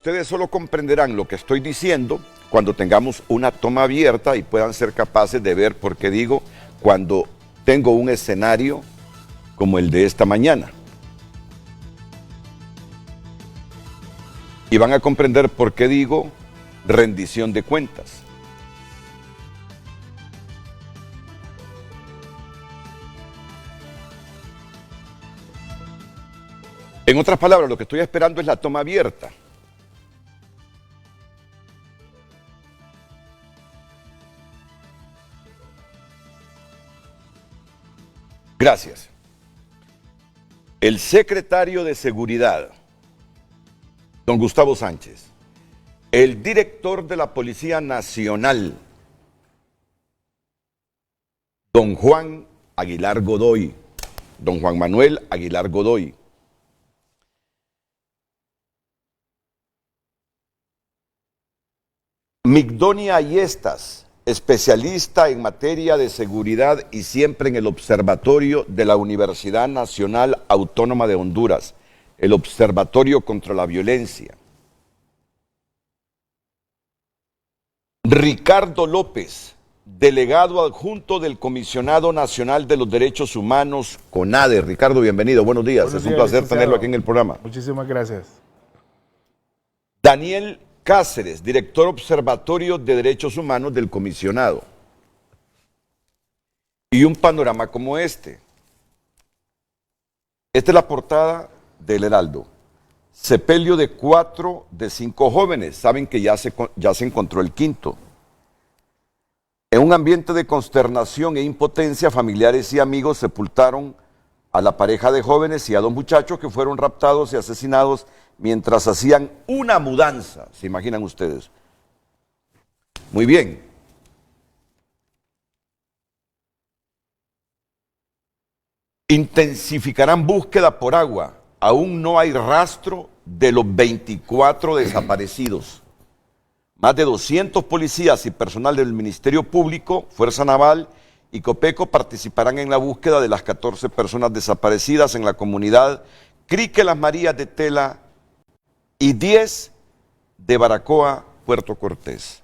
ustedes solo comprenderán lo que estoy diciendo cuando tengamos una toma abierta y puedan ser capaces de ver por qué digo cuando tengo un escenario como el de esta mañana. Y van a comprender por qué digo rendición de cuentas. En otras palabras, lo que estoy esperando es la toma abierta. Gracias. El secretario de Seguridad, don Gustavo Sánchez, el director de la Policía Nacional, don Juan Aguilar Godoy, don Juan Manuel Aguilar Godoy, Migdonia Ayestas, especialista en materia de seguridad y siempre en el observatorio de la Universidad Nacional Autónoma de Honduras, el Observatorio contra la Violencia. Ricardo López, delegado adjunto del Comisionado Nacional de los Derechos Humanos, CONADE. Ricardo, bienvenido, buenos días. Es un placer tenerlo aquí en el programa. Muchísimas gracias. Daniel Cáceres, director Observatorio de Derechos Humanos del Comisionado. Y un panorama como este. Esta es la portada del Heraldo. Sepelio de 4 de 5 jóvenes. Saben que ya se encontró el quinto. En un ambiente de consternación e impotencia, familiares y amigos sepultaron a la pareja de jóvenes y a 2 muchachos que fueron raptados y asesinados mientras hacían una mudanza, ¿se imaginan ustedes? Muy bien. Intensificarán búsqueda por agua. Aún no hay rastro de los 24 desaparecidos. Más de 200 policías y personal del Ministerio Público, Fuerza Naval y Copeco participarán en la búsqueda de las 14 personas desaparecidas en la comunidad Crique Las Marías de Tela y 10 de Baracoa, Puerto Cortés.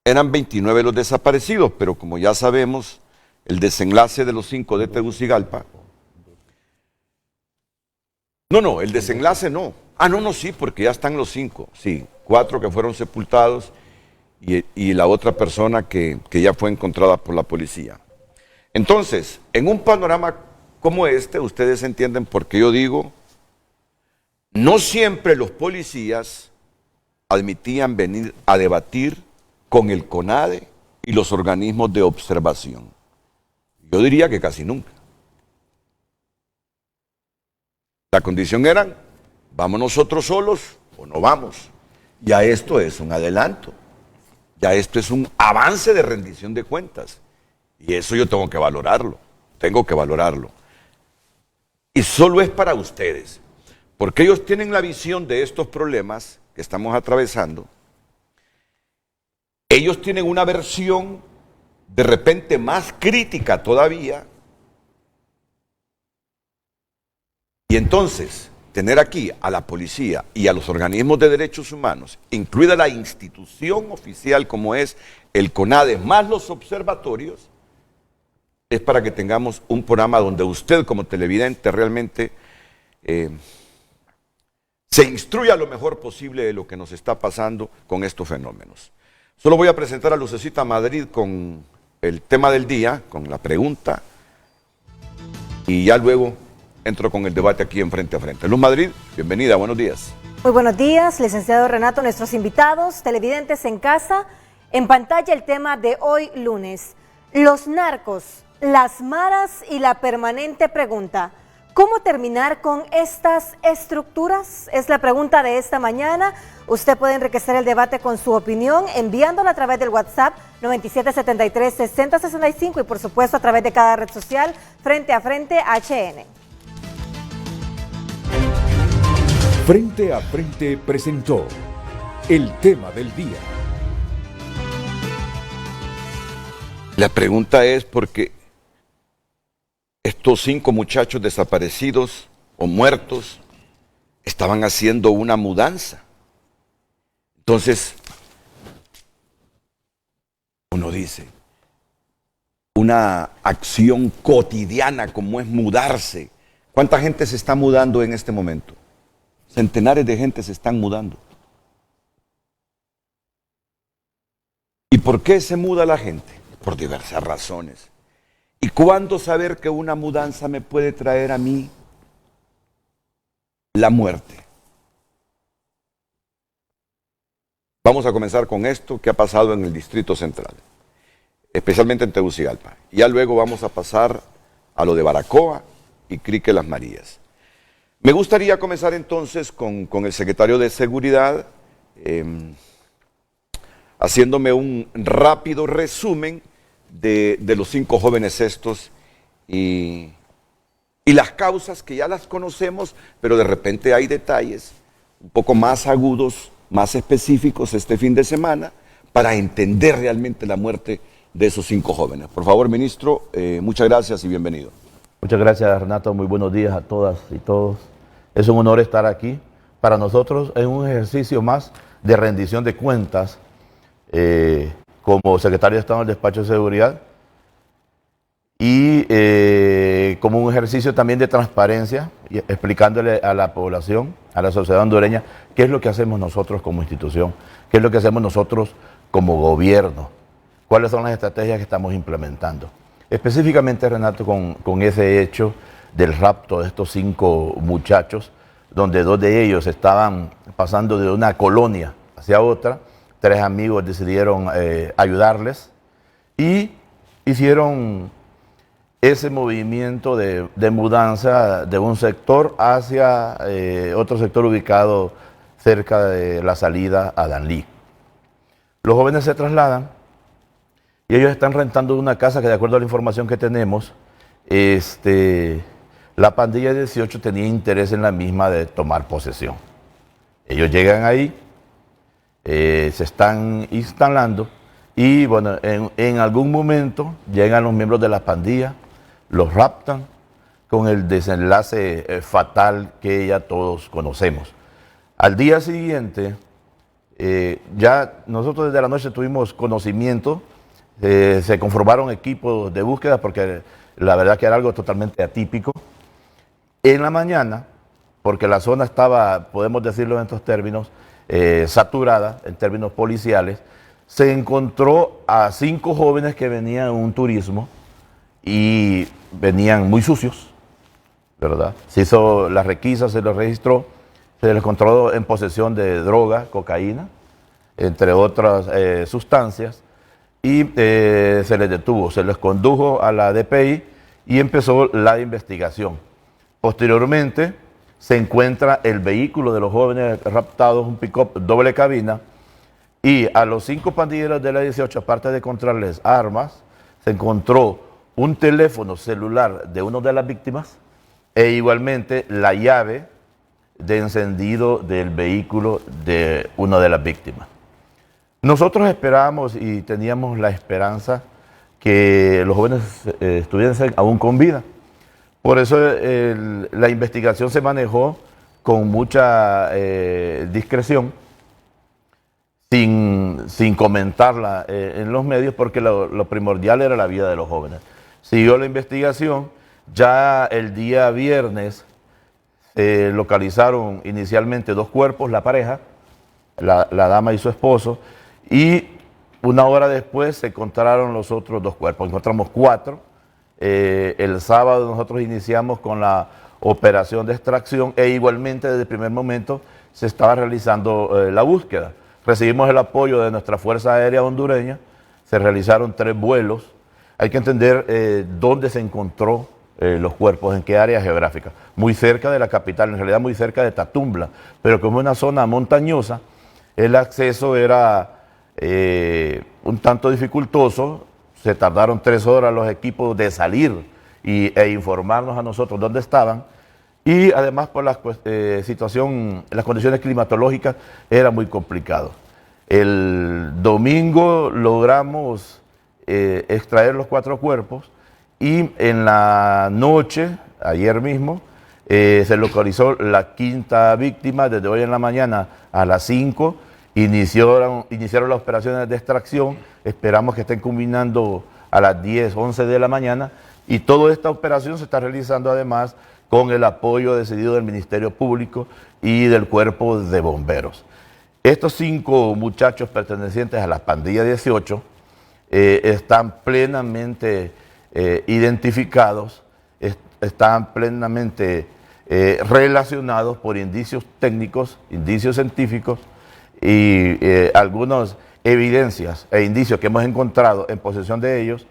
Eran 29 los desaparecidos, pero como ya sabemos, el desenlace de los 5 de Tegucigalpa. No, el desenlace no. No, sí, porque ya están los 5, sí, 4 que fueron sepultados y la otra persona que ya fue encontrada por la policía. Entonces, en un panorama como este, ustedes entienden por qué yo digo, no siempre los policías admitían venir a debatir con el CONADE y los organismos de observación. Yo diría que casi nunca. La condición era, ¿vamos nosotros solos o no vamos? Ya esto es un adelanto, ya esto es un avance de rendición de cuentas. Y eso yo tengo que valorarlo. Y solo es para ustedes, porque ellos tienen la visión de estos problemas que estamos atravesando. Ellos tienen una versión de repente más crítica todavía. Y entonces, tener aquí a la policía y a los organismos de derechos humanos, incluida la institución oficial como es el CONADE, más los observatorios, es para que tengamos un programa donde usted como televidente realmente se instruya lo mejor posible de lo que nos está pasando con estos fenómenos. Solo voy a presentar a Lucecita Madrid con el tema del día, con la pregunta, y ya luego entro con el debate aquí en Frente a Frente. Luz Madrid, bienvenida, buenos días. Muy buenos días, licenciado Renato, nuestros invitados, televidentes en casa. En pantalla el tema de hoy lunes, los narcos, las maras y la permanente pregunta. ¿Cómo terminar con estas estructuras? Es la pregunta de esta mañana. Usted puede enriquecer el debate con su opinión enviándola a través del WhatsApp 9773-6065 y por supuesto a través de cada red social Frente a Frente HN. Frente a Frente presentó el tema del día. La pregunta es porque estos 5 muchachos desaparecidos o muertos estaban haciendo una mudanza. Entonces, uno dice, una acción cotidiana como es mudarse. ¿Cuánta gente se está mudando en este momento? Centenares de gente se están mudando. ¿Y por qué se muda la gente? Por diversas razones. ¿Y cuándo saber que una mudanza me puede traer a mí la muerte? Vamos a comenzar con esto que ha pasado en el Distrito Central, especialmente en Tegucigalpa. Ya luego vamos a pasar a lo de Baracoa y Crique Las Marías. Me gustaría comenzar entonces con el secretario de Seguridad, haciéndome un rápido resumen de los 5 jóvenes estos y las causas que ya las conocemos, pero de repente hay detalles un poco más agudos, más específicos este fin de semana para entender realmente la muerte de esos 5 jóvenes. Por favor, ministro, muchas gracias y bienvenido. Muchas gracias, Renato. Muy buenos días a todas y todos. Es un honor estar aquí. Para nosotros es un ejercicio más de rendición de cuentas como secretario de Estado del Despacho de Seguridad y como un ejercicio también de transparencia, y explicándole a la población, a la sociedad hondureña, qué es lo que hacemos nosotros como institución, qué es lo que hacemos nosotros como gobierno, cuáles son las estrategias que estamos implementando. Específicamente, Renato, con ese hecho del rapto de estos 5 muchachos, donde 2 de ellos estaban pasando de una colonia hacia otra, 3 amigos decidieron ayudarles y hicieron ese movimiento de mudanza de un sector hacia otro sector ubicado cerca de la salida a Danlí. Los jóvenes se trasladan y ellos están rentando una casa que, de acuerdo a la información que tenemos, la pandilla de 18 tenía interés en la misma de tomar posesión. Ellos llegan ahí, se están instalando y bueno, en algún momento llegan los miembros de la pandilla, los raptan con el desenlace fatal que ya todos conocemos. Al día siguiente, ya nosotros desde la noche tuvimos conocimiento, se conformaron equipos de búsqueda porque la verdad que era algo totalmente atípico. En la mañana, porque la zona estaba, podemos decirlo en estos términos, saturada en términos policiales, se encontró a 5 jóvenes que venían en un turismo y venían muy sucios, ¿verdad? Se hizo la requisa, se les registró, se les encontró en posesión de droga, cocaína, entre otras sustancias, y se les detuvo, se les condujo a la DPI y empezó la investigación. Posteriormente se encuentra el vehículo de los jóvenes raptados, un pick-up doble cabina, y a los 5 pandilleros de la 18, aparte de encontrarles armas, se encontró un teléfono celular de una de las víctimas e igualmente la llave de encendido del vehículo de una de las víctimas. Nosotros esperábamos y teníamos la esperanza que los jóvenes estuviesen aún con vida. Por eso la investigación se manejó con mucha discreción, sin comentarla en los medios, porque lo primordial era la vida de los jóvenes. Siguió la investigación, ya el día viernes localizaron inicialmente 2 cuerpos, la pareja, la dama y su esposo, y una hora después se encontraron los otros 2 cuerpos, encontramos 4. El sábado nosotros iniciamos con la operación de extracción e igualmente desde el primer momento se estaba realizando la búsqueda. Recibimos el apoyo de nuestra Fuerza Aérea Hondureña, se realizaron 3 vuelos. Hay que entender dónde se encontró los cuerpos, en qué área geográfica. Muy cerca de la capital, en realidad muy cerca de Tatumbla, pero como es una zona montañosa, el acceso era un tanto dificultoso. Se tardaron 3 horas los equipos de salir e informarnos a nosotros dónde estaban. Y además por la situación, las condiciones climatológicas era muy complicado. El domingo logramos extraer los 4 cuerpos y en la noche, ayer mismo, Se localizó la quinta víctima desde hoy en la mañana a las 5. Iniciaron las operaciones de extracción. Esperamos que estén culminando a las 10, 11 de la mañana. Y toda esta operación se está realizando además con el apoyo decidido del Ministerio Público y del Cuerpo de Bomberos. Estos 5 muchachos pertenecientes a la pandilla 18 están plenamente identificados, están plenamente relacionados por indicios técnicos, indicios científicos y algunas evidencias e indicios que hemos encontrado en posesión de ellos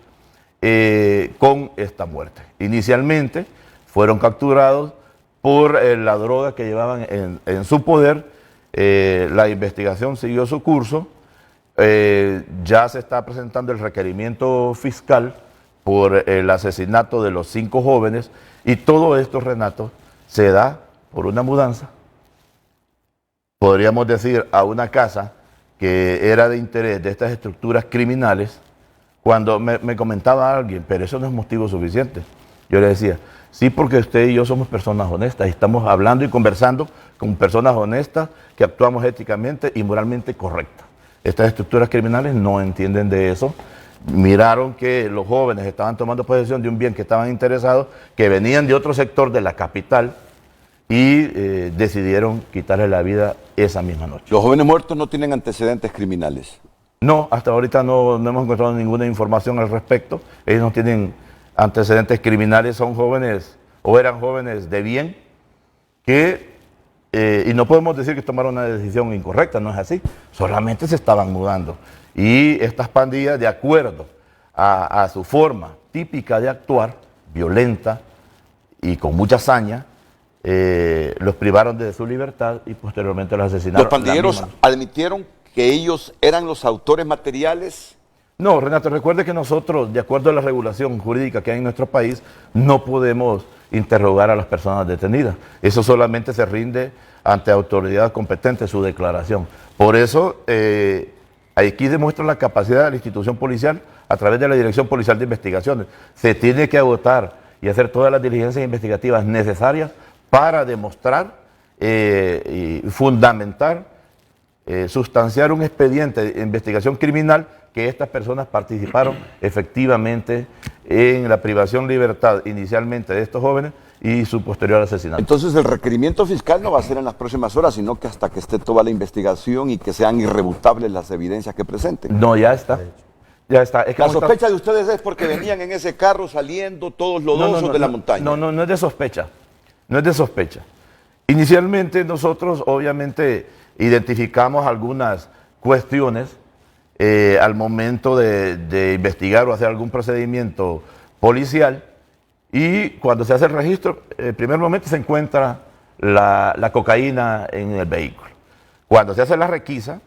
con esta muerte. Inicialmente fueron capturados por la droga que llevaban en su poder. La investigación siguió su curso. Ya se está presentando el requerimiento fiscal por el asesinato de los 5 jóvenes y todo esto, Renato, se da por una mudanza, podríamos decir, a una casa que era de interés de estas estructuras criminales. Cuando me comentaba alguien, pero eso no es motivo suficiente, yo le decía, sí, porque usted y yo somos personas honestas y estamos hablando y conversando con personas honestas que actuamos éticamente y moralmente correctas. Estas estructuras criminales no entienden de eso. Miraron que los jóvenes estaban tomando posesión de un bien que estaban interesados, que venían de otro sector de la capital y decidieron quitarle la vida esa misma noche. Los jóvenes muertos no tienen antecedentes criminales. No, hasta ahorita no hemos encontrado ninguna información al respecto. Ellos no tienen antecedentes criminales, son jóvenes o eran jóvenes de bien que, y no podemos decir que tomaron una decisión incorrecta, no es así, solamente se estaban mudando. Y estas pandillas, de acuerdo a su forma típica de actuar, violenta y con mucha hazaña, los privaron de su libertad y posteriormente los asesinaron. ¿Los pandilleros admitieron que ellos eran los autores materiales? No, Renato, recuerde que nosotros, de acuerdo a la regulación jurídica que hay en nuestro país, no podemos interrogar a las personas detenidas. Eso solamente se rinde ante autoridad competente su declaración. Por eso, aquí demuestra la capacidad de la institución policial a través de la Dirección Policial de Investigaciones. Se tiene que agotar y hacer todas las diligencias investigativas necesarias para demostrar y fundamentar, sustanciar un expediente de investigación criminal que estas personas participaron efectivamente en la privación de libertad inicialmente de estos jóvenes y su posterior asesinato. Entonces el requerimiento fiscal no va a ser en las próximas horas, sino que hasta que esté toda la investigación y que sean irrebutables las evidencias que presenten. No, ya está. Ya está. Es que la sospecha de ustedes es porque venían en ese carro saliendo todos lodosos de la montaña. No es de sospecha. No es de sospecha. Inicialmente nosotros obviamente identificamos algunas cuestiones al momento de investigar o hacer algún procedimiento policial y cuando se hace el registro, en primer momento se encuentra la cocaína en el vehículo. Cuando se hace la requisa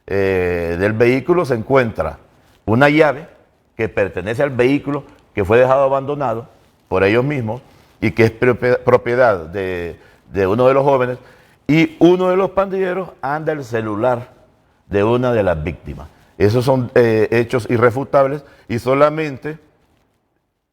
del vehículo se encuentra una llave que pertenece al vehículo que fue dejado abandonado por ellos mismos y que es propiedad de uno de los jóvenes, y uno de los pandilleros anda el celular de una de las víctimas. Esos son hechos irrefutables y solamente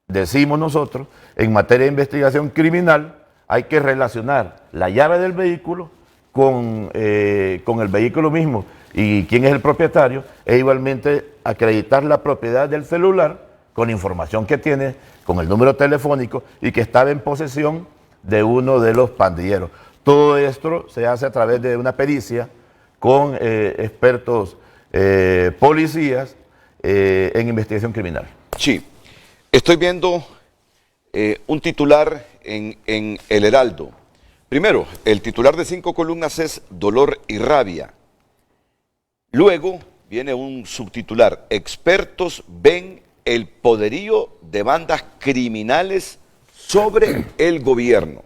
decimos nosotros, en materia de investigación criminal, hay que relacionar la llave del vehículo con el vehículo mismo y quién es el propietario, e igualmente acreditar la propiedad del celular con información que tiene, con el número telefónico y que estaba en posesión de uno de los pandilleros. Todo esto se hace a través de una pericia con expertos policías en investigación criminal. Sí, estoy viendo un titular en El Heraldo. Primero, el titular de 5 columnas es Dolor y Rabia. Luego viene un subtitular, expertos ven el poderío de bandas criminales sobre el gobierno.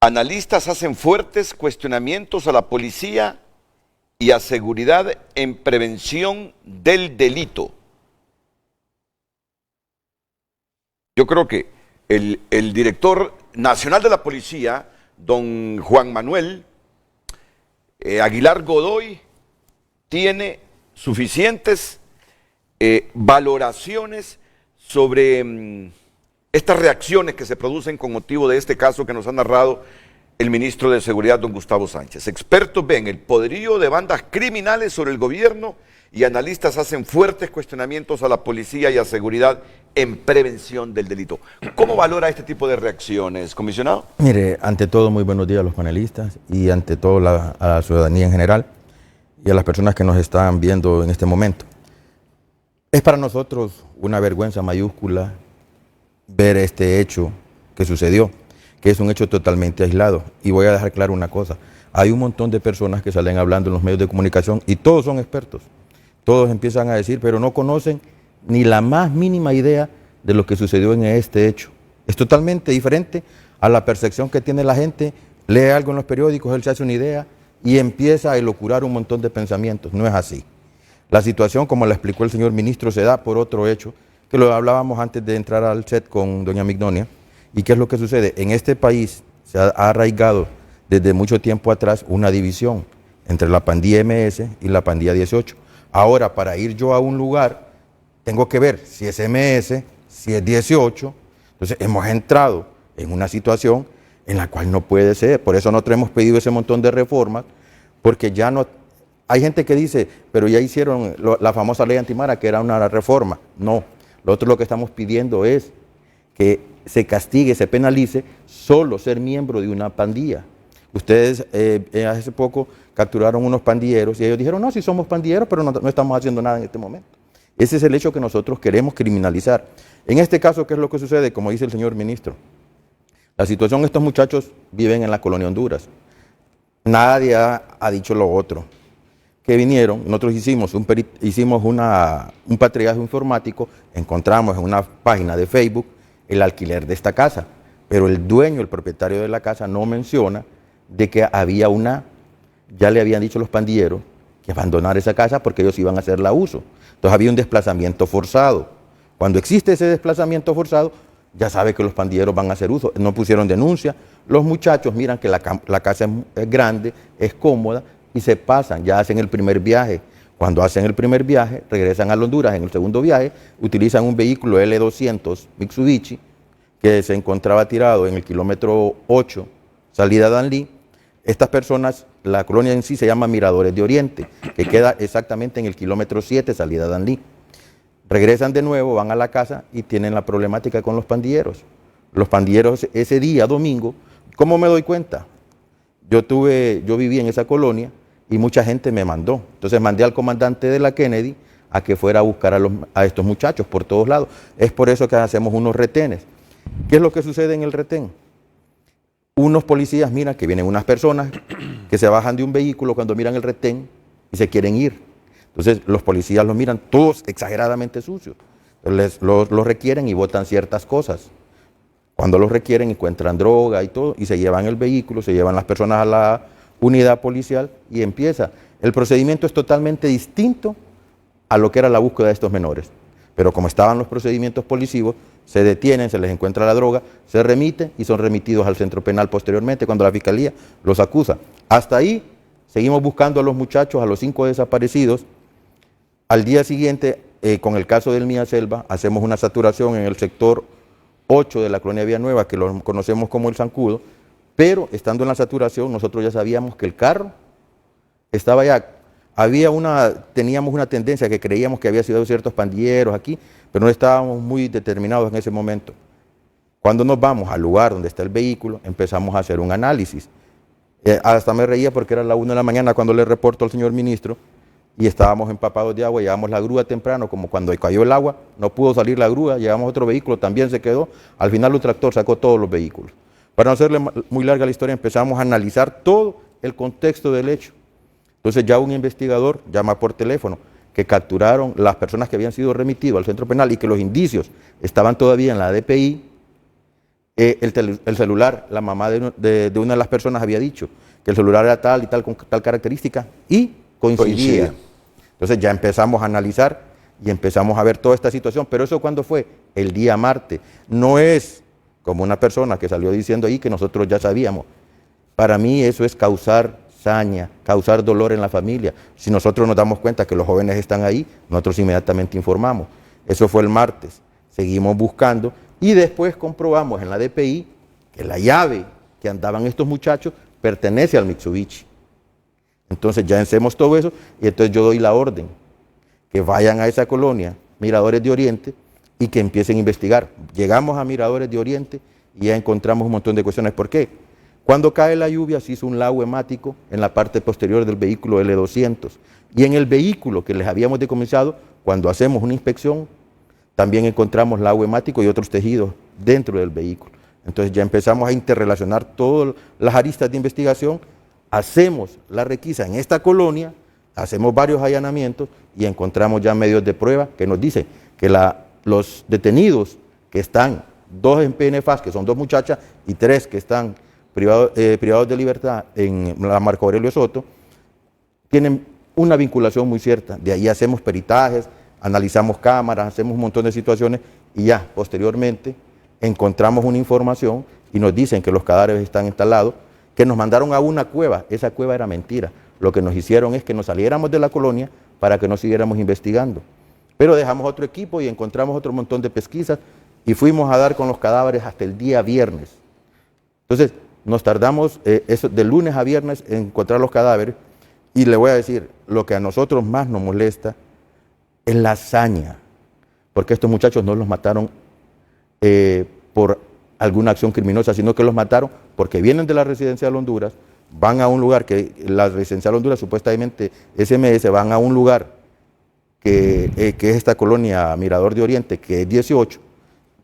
Analistas hacen fuertes cuestionamientos a la policía y a seguridad en prevención del delito. Yo creo que el director nacional de la policía, don Juan Manuel Aguilar Godoy, tiene suficientes valoraciones sobre estas reacciones que se producen con motivo de este caso que nos ha narrado el ministro de Seguridad, don Gustavo Sánchez. Expertos ven el poderío de bandas criminales sobre el gobierno y analistas hacen fuertes cuestionamientos a la policía y a seguridad en prevención del delito. ¿Cómo valora este tipo de reacciones, comisionado? Mire, ante todo, muy buenos días a los panelistas y ante todo a la ciudadanía en general y a las personas que nos están viendo en este momento. Es para nosotros una vergüenza mayúscula ver este hecho que sucedió, que es un hecho totalmente aislado. Y voy a dejar claro una cosa, hay un montón de personas que salen hablando en los medios de comunicación y todos son expertos. Todos empiezan a decir, pero no conocen ni la más mínima idea de lo que sucedió en este hecho. Es totalmente diferente a la percepción que tiene la gente, lee algo en los periódicos, él se hace una idea y empieza a elucubrar un montón de pensamientos. No es así. La situación, como la explicó el señor ministro, se da por otro hecho, que lo hablábamos antes de entrar al set con doña Mignonia. ¿Y qué es lo que sucede? En este país se ha arraigado desde mucho tiempo atrás una división entre la pandilla MS y la pandilla 18. Ahora, para ir yo a un lugar, tengo que ver si es MS, si es 18. Entonces, hemos entrado en una situación en la cual no puede ser. Por eso nosotros hemos pedido ese montón de reformas, porque ya no... Hay gente que dice, pero ya hicieron la famosa ley antimara, que era una reforma. No, lo que estamos pidiendo es que se castigue, se penalice solo ser miembro de una pandilla. Ustedes hace poco capturaron unos pandilleros y ellos dijeron, no, sí somos pandilleros, pero no estamos haciendo nada en este momento. Ese es el hecho que nosotros queremos criminalizar. En este caso, ¿qué es lo que sucede? Como dice el señor ministro, la situación, estos muchachos viven en la colonia Honduras. Nadie ha dicho lo otro. Que vinieron, nosotros hicimos un patrullaje informático, encontramos en una página de Facebook el alquiler de esta casa, pero el dueño, el propietario de la casa no menciona de que había ya le habían dicho los pandilleros que abandonar esa casa porque ellos iban a hacerla uso. Entonces había un desplazamiento forzado. Cuando existe ese desplazamiento forzado, ya sabe que los pandilleros van a hacer uso. No pusieron denuncia. Los muchachos miran que la casa es grande, es cómoda y se pasan, ya hacen el primer viaje. Cuando hacen el primer viaje, regresan a Honduras. En el segundo viaje, utilizan un vehículo L200 Mitsubishi que se encontraba tirado en el kilómetro 8, salida de Danlí. Estas personas, la colonia en sí se llama Miradores de Oriente, que queda exactamente en el kilómetro 7, salida de Danlí. Regresan de nuevo, van a la casa y tienen la problemática con los pandilleros. Los pandilleros ese día, domingo, ¿cómo me doy cuenta? Yo viví en esa colonia y mucha gente me mandó. Entonces mandé al comandante de la Kennedy a que fuera a buscar a estos muchachos por todos lados. Es por eso que hacemos unos retenes. ¿Qué es lo que sucede en el retén? Unos policías miran que vienen unas personas que se bajan de un vehículo cuando miran el retén y se quieren ir. Entonces los policías los miran todos exageradamente sucios. Entonces los requieren y botan ciertas cosas. Cuando los requieren encuentran droga y todo y se llevan el vehículo, se llevan las personas a la unidad policial y empieza. El procedimiento es totalmente distinto a lo que era la búsqueda de estos menores. Pero como estaban los procedimientos policivos, se detienen, se les encuentra la droga, se remiten y son remitidos al centro penal posteriormente cuando la fiscalía los acusa. Hasta ahí seguimos buscando a los muchachos, a los 5 desaparecidos. Al día siguiente, con el caso del Mía Selva, hacemos una saturación en el sector 8 de la colonia Villanueva, que lo conocemos como el Zancudo, pero estando en la saturación nosotros ya sabíamos que el carro estaba ya. Teníamos una tendencia que creíamos que había sido ciertos pandilleros aquí, pero no estábamos muy determinados en ese momento. Cuando nos vamos al lugar donde está el vehículo, empezamos a hacer un análisis. Hasta me reía porque era la 1 de la mañana cuando le reporto al señor ministro y estábamos empapados de agua, llevamos la grúa temprano, como cuando cayó el agua, no pudo salir la grúa, llevamos otro vehículo, también se quedó, al final un tractor sacó todos los vehículos. Para no hacerle muy larga la historia, empezamos a analizar todo el contexto del hecho. Entonces ya un investigador llama por teléfono que capturaron las personas que habían sido remitidos al centro penal y que los indicios estaban todavía en la DPI. El celular, la mamá de una de las personas había dicho que el celular era tal y tal, con tal característica y coincidía. Entonces ya empezamos a analizar y empezamos a ver toda esta situación. Pero eso ¿cuándo fue? El día martes. No es como una persona que salió diciendo ahí que nosotros ya sabíamos. Para mí eso es causar saña, causar dolor en la familia. Si nosotros nos damos cuenta que los jóvenes están ahí, nosotros inmediatamente informamos. Eso fue el martes. Seguimos buscando, Y después comprobamos en la DPI que la llave que andaban estos muchachos pertenece al Mitsubishi. Entonces ya hacemos todo eso y entonces yo doy la orden que vayan a esa colonia, Miradores de Oriente, y que empiecen a investigar. Llegamos a Miradores de Oriente y ya encontramos un montón de cuestiones. ¿Por qué? Cuando cae la lluvia se hizo un lago hemático en la parte posterior del vehículo L200. Y en el vehículo que les habíamos decomisado, cuando hacemos una inspección, también encontramos lago hemático y otros tejidos dentro del vehículo. Entonces ya empezamos a interrelacionar todas las aristas de investigación, hacemos la requisa en esta colonia, hacemos varios allanamientos y encontramos ya medios de prueba que nos dicen que los detenidos que están, 2 en PNFAS, que son 2 muchachas, y 3 que están privados de libertad en la Marco Aurelio Soto, tienen una vinculación muy cierta. De ahí hacemos peritajes, analizamos cámaras, hacemos un montón de situaciones y ya posteriormente encontramos una información y nos dicen que los cadáveres están instalados, que nos mandaron a una cueva. Esa cueva era mentira. Lo que nos hicieron es que nos saliéramos de la colonia para que no siguiéramos investigando. Pero dejamos otro equipo y encontramos otro montón de pesquisas y fuimos a dar con los cadáveres hasta el día viernes. Entonces, nos tardamos eso, de lunes a viernes en encontrar los cadáveres y le voy a decir, lo que a nosotros más nos molesta es la hazaña, porque estos muchachos no los mataron por alguna acción criminosa, sino que los mataron porque vienen de la Residencial Honduras, van a un lugar que la Residencial Honduras, supuestamente SMS, van a un lugar que es esta colonia Mirador de Oriente, que es 18,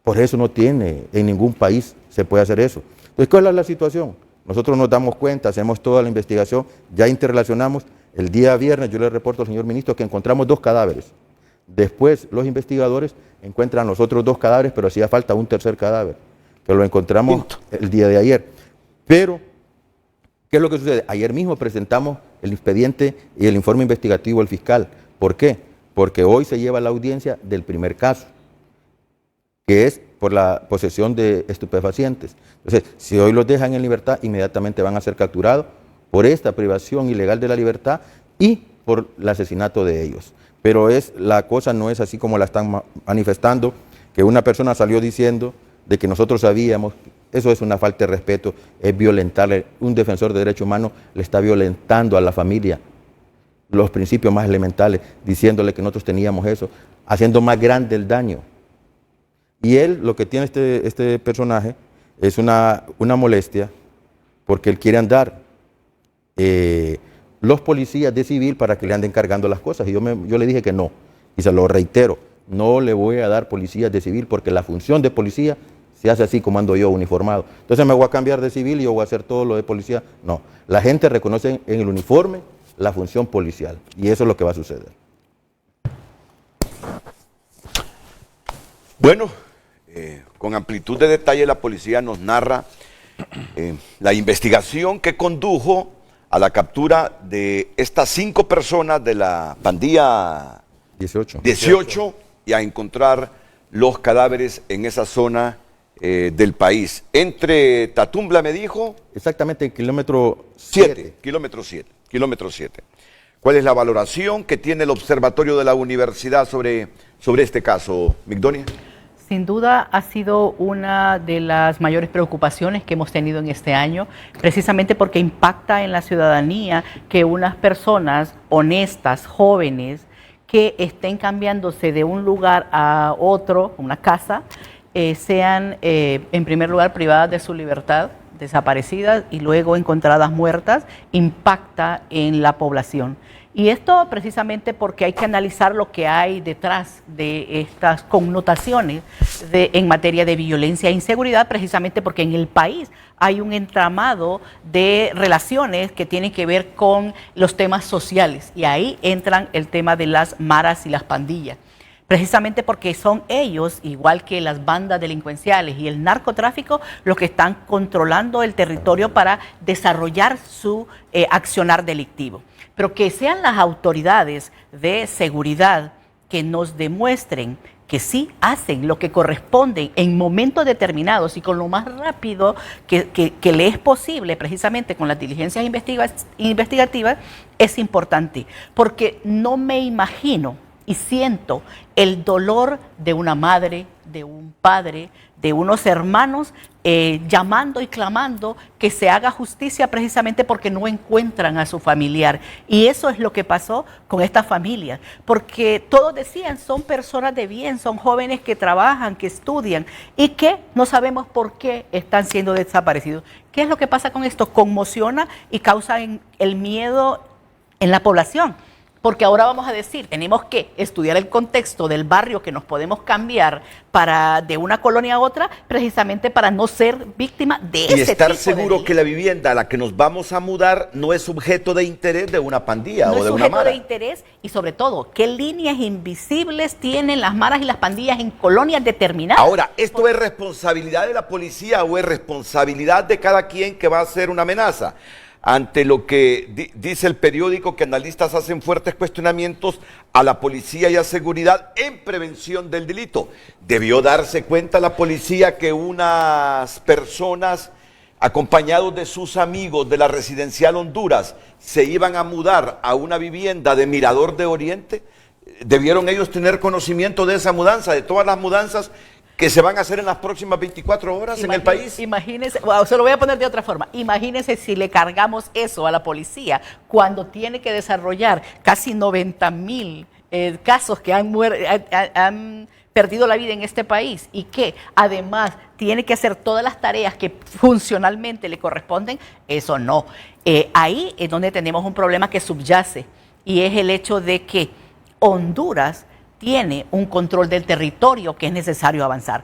por eso no tiene, en ningún país se puede hacer eso. Entonces, ¿cuál es la situación? Nosotros nos damos cuenta, hacemos toda la investigación, ya interrelacionamos. El día viernes yo le reporto al señor ministro que encontramos 2 cadáveres. Después los investigadores encuentran los otros 2 cadáveres, pero hacía falta un tercer cadáver, que lo encontramos el día de ayer. Pero, ¿qué es lo que sucede? Ayer mismo presentamos el expediente y el informe investigativo al fiscal. ¿Por qué? Porque hoy se lleva la audiencia del primer caso, que es por la posesión de estupefacientes. Entonces, si hoy los dejan en libertad, inmediatamente van a ser capturados por esta privación ilegal de la libertad y por el asesinato de ellos. Pero la cosa no es así como la están manifestando, que una persona salió diciendo de que nosotros sabíamos. Eso es una falta de respeto, es violentarle. Un defensor de derechos humanos le está violentando a la familia los principios más elementales, diciéndole que nosotros teníamos eso, haciendo más grande el daño. Y él, lo que tiene este personaje, es una molestia, porque él quiere andar los policías de civil para que le anden cargando las cosas. Y yo le dije que no, y se lo reitero, no le voy a dar policías de civil, porque la función de policía se hace así como ando yo, uniformado. Entonces me voy a cambiar de civil y yo voy a hacer todo lo de policía. No, la gente reconoce en el uniforme la función policial, y eso es lo que va a suceder. Bueno, con amplitud de detalle la policía nos narra la investigación que condujo a la captura de estas 5 personas de la pandilla 18 y a encontrar los cadáveres en esa zona del país. Entre Tatumbla, me dijo. Exactamente, el kilómetro 7. Kilómetro 7. ¿Cuál es la valoración que tiene el observatorio de la universidad sobre este caso, Migdonia? Sin duda ha sido una de las mayores preocupaciones que hemos tenido en este año, precisamente porque impacta en la ciudadanía que unas personas honestas, jóvenes, que estén cambiándose de un lugar a otro, una casa, sean en primer lugar privadas de su libertad, desaparecidas y luego encontradas muertas, impacta en la población. Y esto precisamente porque hay que analizar lo que hay detrás de estas connotaciones en materia de violencia e inseguridad, precisamente porque en el país hay un entramado de relaciones que tienen que ver con los temas sociales, y ahí entran el tema de las maras y las pandillas. Precisamente porque son ellos, igual que las bandas delincuenciales y el narcotráfico, los que están controlando el territorio para desarrollar su accionar delictivo. Pero que sean las autoridades de seguridad que nos demuestren que sí hacen lo que corresponde en momentos determinados y con lo más rápido que le es posible, precisamente con las diligencias investigativas, es importante. Porque no me imagino y siento el dolor de una madre, de un padre, de unos hermanos llamando y clamando que se haga justicia precisamente porque no encuentran a su familiar. Y eso es lo que pasó con esta familia, porque todos decían, son personas de bien, son jóvenes que trabajan, que estudian y que no sabemos por qué están siendo desaparecidos. ¿Qué es lo que pasa con esto? Conmociona y causa el miedo en la población. Porque ahora vamos a decir, tenemos que estudiar el contexto del barrio que nos podemos cambiar de una colonia a otra, precisamente para no ser víctima de ese tipo de Y estar seguro que la vivienda a la que nos vamos a mudar no es objeto de interés de una pandilla o de una mara. No es objeto de interés y sobre todo, ¿qué líneas invisibles tienen las maras y las pandillas en colonias determinadas? Ahora, ¿esto es responsabilidad de la policía o es responsabilidad de cada quien que va a hacer una amenaza? Ante lo que dice el periódico, que analistas hacen fuertes cuestionamientos a la policía y a seguridad en prevención del delito. Debió darse cuenta la policía que unas personas acompañados de sus amigos de la Residencial Honduras se iban a mudar a una vivienda de Mirador de Oriente. Debieron ellos tener conocimiento de esa mudanza, de todas las mudanzas que se van a hacer en las próximas 24 horas en el país. Imagínense, se lo voy a poner de otra forma, imagínense si le cargamos eso a la policía cuando tiene que desarrollar casi 90,000 casos que han perdido la vida en este país y que además tiene que hacer todas las tareas que funcionalmente le corresponden, eso no. Ahí es donde tenemos un problema que subyace y es el hecho de que Honduras tiene un control del territorio que es necesario avanzar.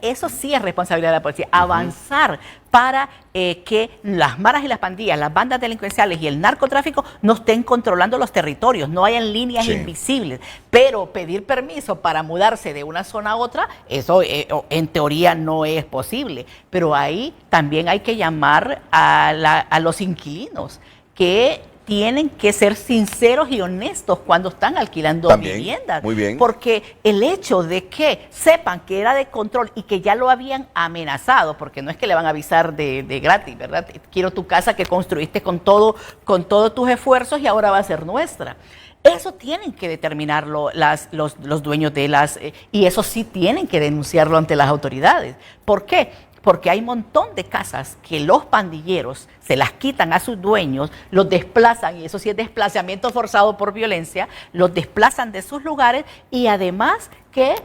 Eso sí es responsabilidad de la policía, avanzar para que las maras y las pandillas, las bandas delincuenciales y el narcotráfico no estén controlando los territorios, no hayan líneas invisibles. Pero pedir permiso para mudarse de una zona a otra, eso en teoría no es posible. Pero ahí también hay que llamar a los inquilinos que tienen que ser sinceros y honestos cuando están alquilando viviendas. Muy bien. Porque el hecho de que sepan que era de control y que ya lo habían amenazado, porque no es que le van a avisar de gratis, ¿verdad? Quiero tu casa que construiste con todos tus esfuerzos y ahora va a ser nuestra. Eso tienen que determinarlo los dueños de y eso sí tienen que denunciarlo ante las autoridades. ¿Por qué? Porque hay un montón de casas que los pandilleros se las quitan a sus dueños, los desplazan, y eso sí es desplazamiento forzado por violencia, los desplazan de sus lugares y además que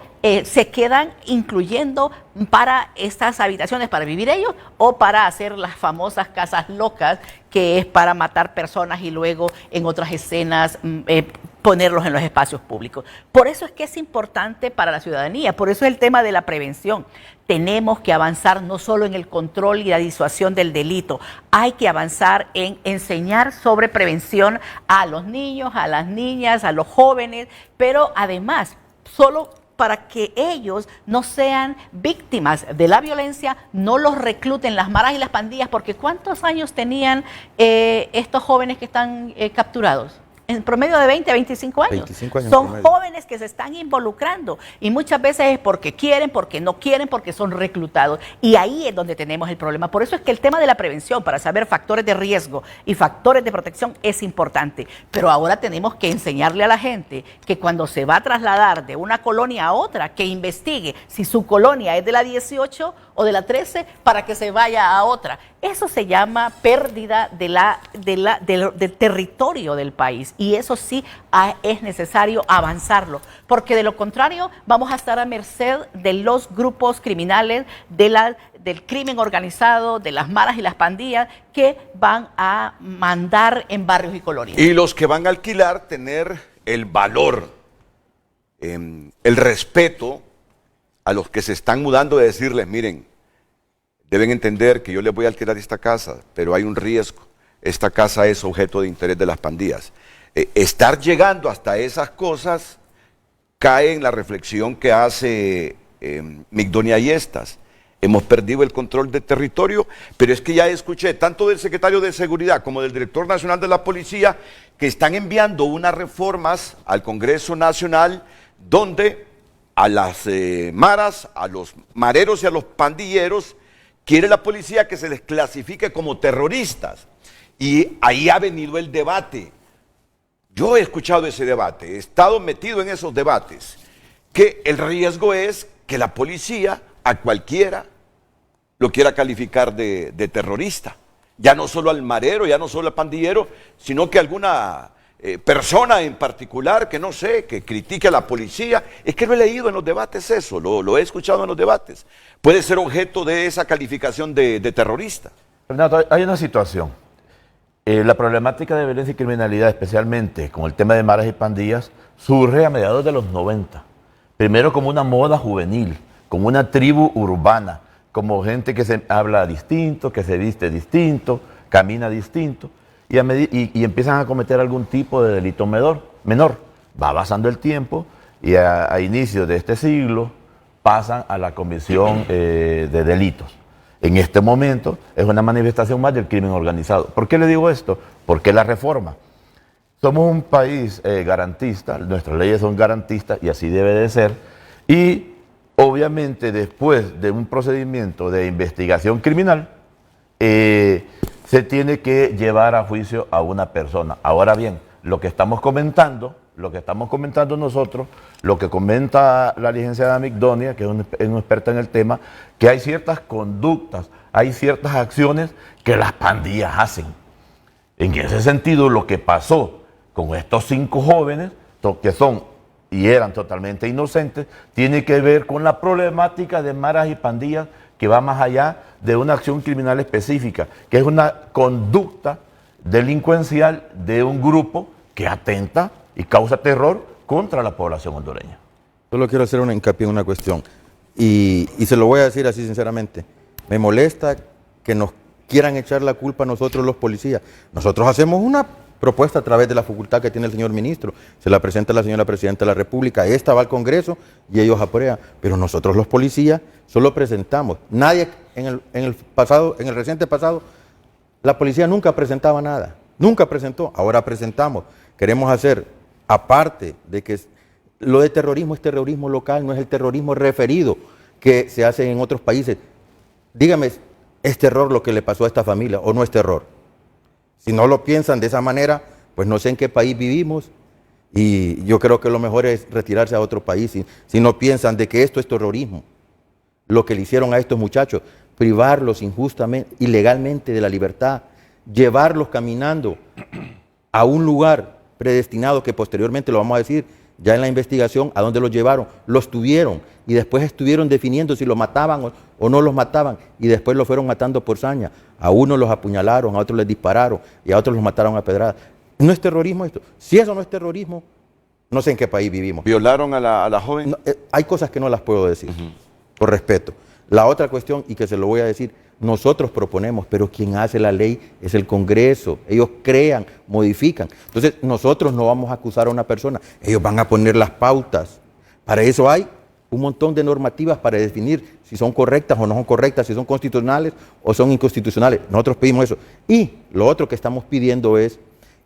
se quedan incluyendo para estas habitaciones para vivir ellos o para hacer las famosas casas locas, que es para matar personas y luego en otras escenas ponerlos en los espacios públicos. Por eso es que es importante para la ciudadanía, por eso es el tema de la prevención. Tenemos que avanzar no solo en el control y la disuasión del delito, hay que avanzar en enseñar sobre prevención a los niños, a las niñas, a los jóvenes, pero además, solo para que ellos no sean víctimas de la violencia, no los recluten las maras y las pandillas, porque ¿cuántos años tenían estos jóvenes que están capturados? En promedio de 20 a 25 años. 25 años son jóvenes que se están involucrando y muchas veces es porque quieren, porque no quieren, porque son reclutados. Y ahí es donde tenemos el problema. Por eso es que el tema de la prevención, para saber factores de riesgo y factores de protección, es importante. Pero ahora tenemos que enseñarle a la gente que cuando se va a trasladar de una colonia a otra, que investigue si su colonia es de la 18 o de la 13 para que se vaya a otra. Eso se llama pérdida del territorio del país. Y eso sí es necesario avanzarlo, porque de lo contrario vamos a estar a merced de los grupos criminales, del crimen organizado, de las maras y las pandillas que van a mandar en barrios y colonias. Y los que van a alquilar, tener el valor, el respeto a los que se están mudando, de decirles, miren, deben entender que yo les voy a alquilar esta casa, pero hay un riesgo. Esta casa es objeto de interés de las pandillas. Estar llegando hasta esas cosas cae en la reflexión que hace Migdonia Yestas. Hemos perdido el control del territorio, pero es que ya escuché tanto del secretario de Seguridad como del director nacional de la policía que están enviando unas reformas al Congreso Nacional donde a las maras, a los mareros y a los pandilleros quiere la policía que se les clasifique como terroristas. Y ahí ha venido el debate. Yo he escuchado ese debate, he estado metido en esos debates, que el riesgo es que la policía a cualquiera lo quiera calificar de terrorista. Ya no solo al marero, ya no solo al pandillero, sino que alguna persona en particular que no sé, que critique a la policía. Es que lo he leído en los debates eso, lo he escuchado en los debates. Puede ser objeto de esa calificación de terrorista. Renato, hay una situación. La problemática de violencia y criminalidad, especialmente con el tema de maras y pandillas, surge a mediados de los 90. Primero como una moda juvenil, como una tribu urbana, como gente que se habla distinto, que se viste distinto, camina distinto, y empiezan a cometer algún tipo de delito menor. Va pasando el tiempo y a inicios de este siglo pasan a la comisión de delitos. En este momento es una manifestación más del crimen organizado. ¿Por qué le digo esto? Porque la reforma. Somos un país garantista, nuestras leyes son garantistas y así debe de ser. Y obviamente después de un procedimiento de investigación criminal, se tiene que llevar a juicio a una persona. Ahora bien, lo que estamos comentando nosotros, lo que comenta la licenciada Migdonia, que es una experta en el tema, que hay ciertas conductas, hay ciertas acciones que las pandillas hacen. En ese sentido, lo que pasó con estos 5 jóvenes, que son y eran totalmente inocentes, tiene que ver con la problemática de maras y pandillas que va más allá de una acción criminal específica, que es una conducta delincuencial de un grupo que atenta y causa terror contra la población hondureña. Solo quiero hacer un hincapié en una cuestión, y se lo voy a decir así sinceramente. Me molesta que nos quieran echar la culpa a nosotros los policías. Nosotros hacemos una propuesta a través de la facultad que tiene el señor ministro, se la presenta la señora Presidenta de la República, esta va al Congreso y ellos aprueban, pero nosotros los policías solo presentamos. Nadie en el reciente pasado, la policía nunca presentaba nada, nunca presentó, ahora presentamos. Queremos hacer, aparte de que lo de terrorismo es terrorismo local, no es el terrorismo referido que se hace en otros países. Dígame, ¿es terror lo que le pasó a esta familia o no es terror? Si no lo piensan de esa manera, pues no sé en qué país vivimos, y yo creo que lo mejor es retirarse a otro país si no piensan de que esto es terrorismo. Lo que le hicieron a estos muchachos, privarlos injustamente, ilegalmente de la libertad, llevarlos caminando a un lugar predestinado que posteriormente lo vamos a decir ya en la investigación a dónde los llevaron, los tuvieron y después estuvieron definiendo si los mataban o no los mataban y después los fueron matando por saña. A unos los apuñalaron, a otros les dispararon y a otros los mataron a pedradas. ¿No es terrorismo esto? Si eso no es terrorismo, no sé en qué país vivimos. ¿Violaron a la joven? No, hay cosas que no las puedo decir, por respeto. La otra cuestión, y que se lo voy a decir, nosotros proponemos, pero quien hace la ley es el Congreso. Ellos crean, modifican. Entonces, nosotros no vamos a acusar a una persona. Ellos van a poner las pautas. Para eso hay un montón de normativas para definir si son correctas o no son correctas, si son constitucionales o son inconstitucionales. Nosotros pedimos eso. Y lo otro que estamos pidiendo es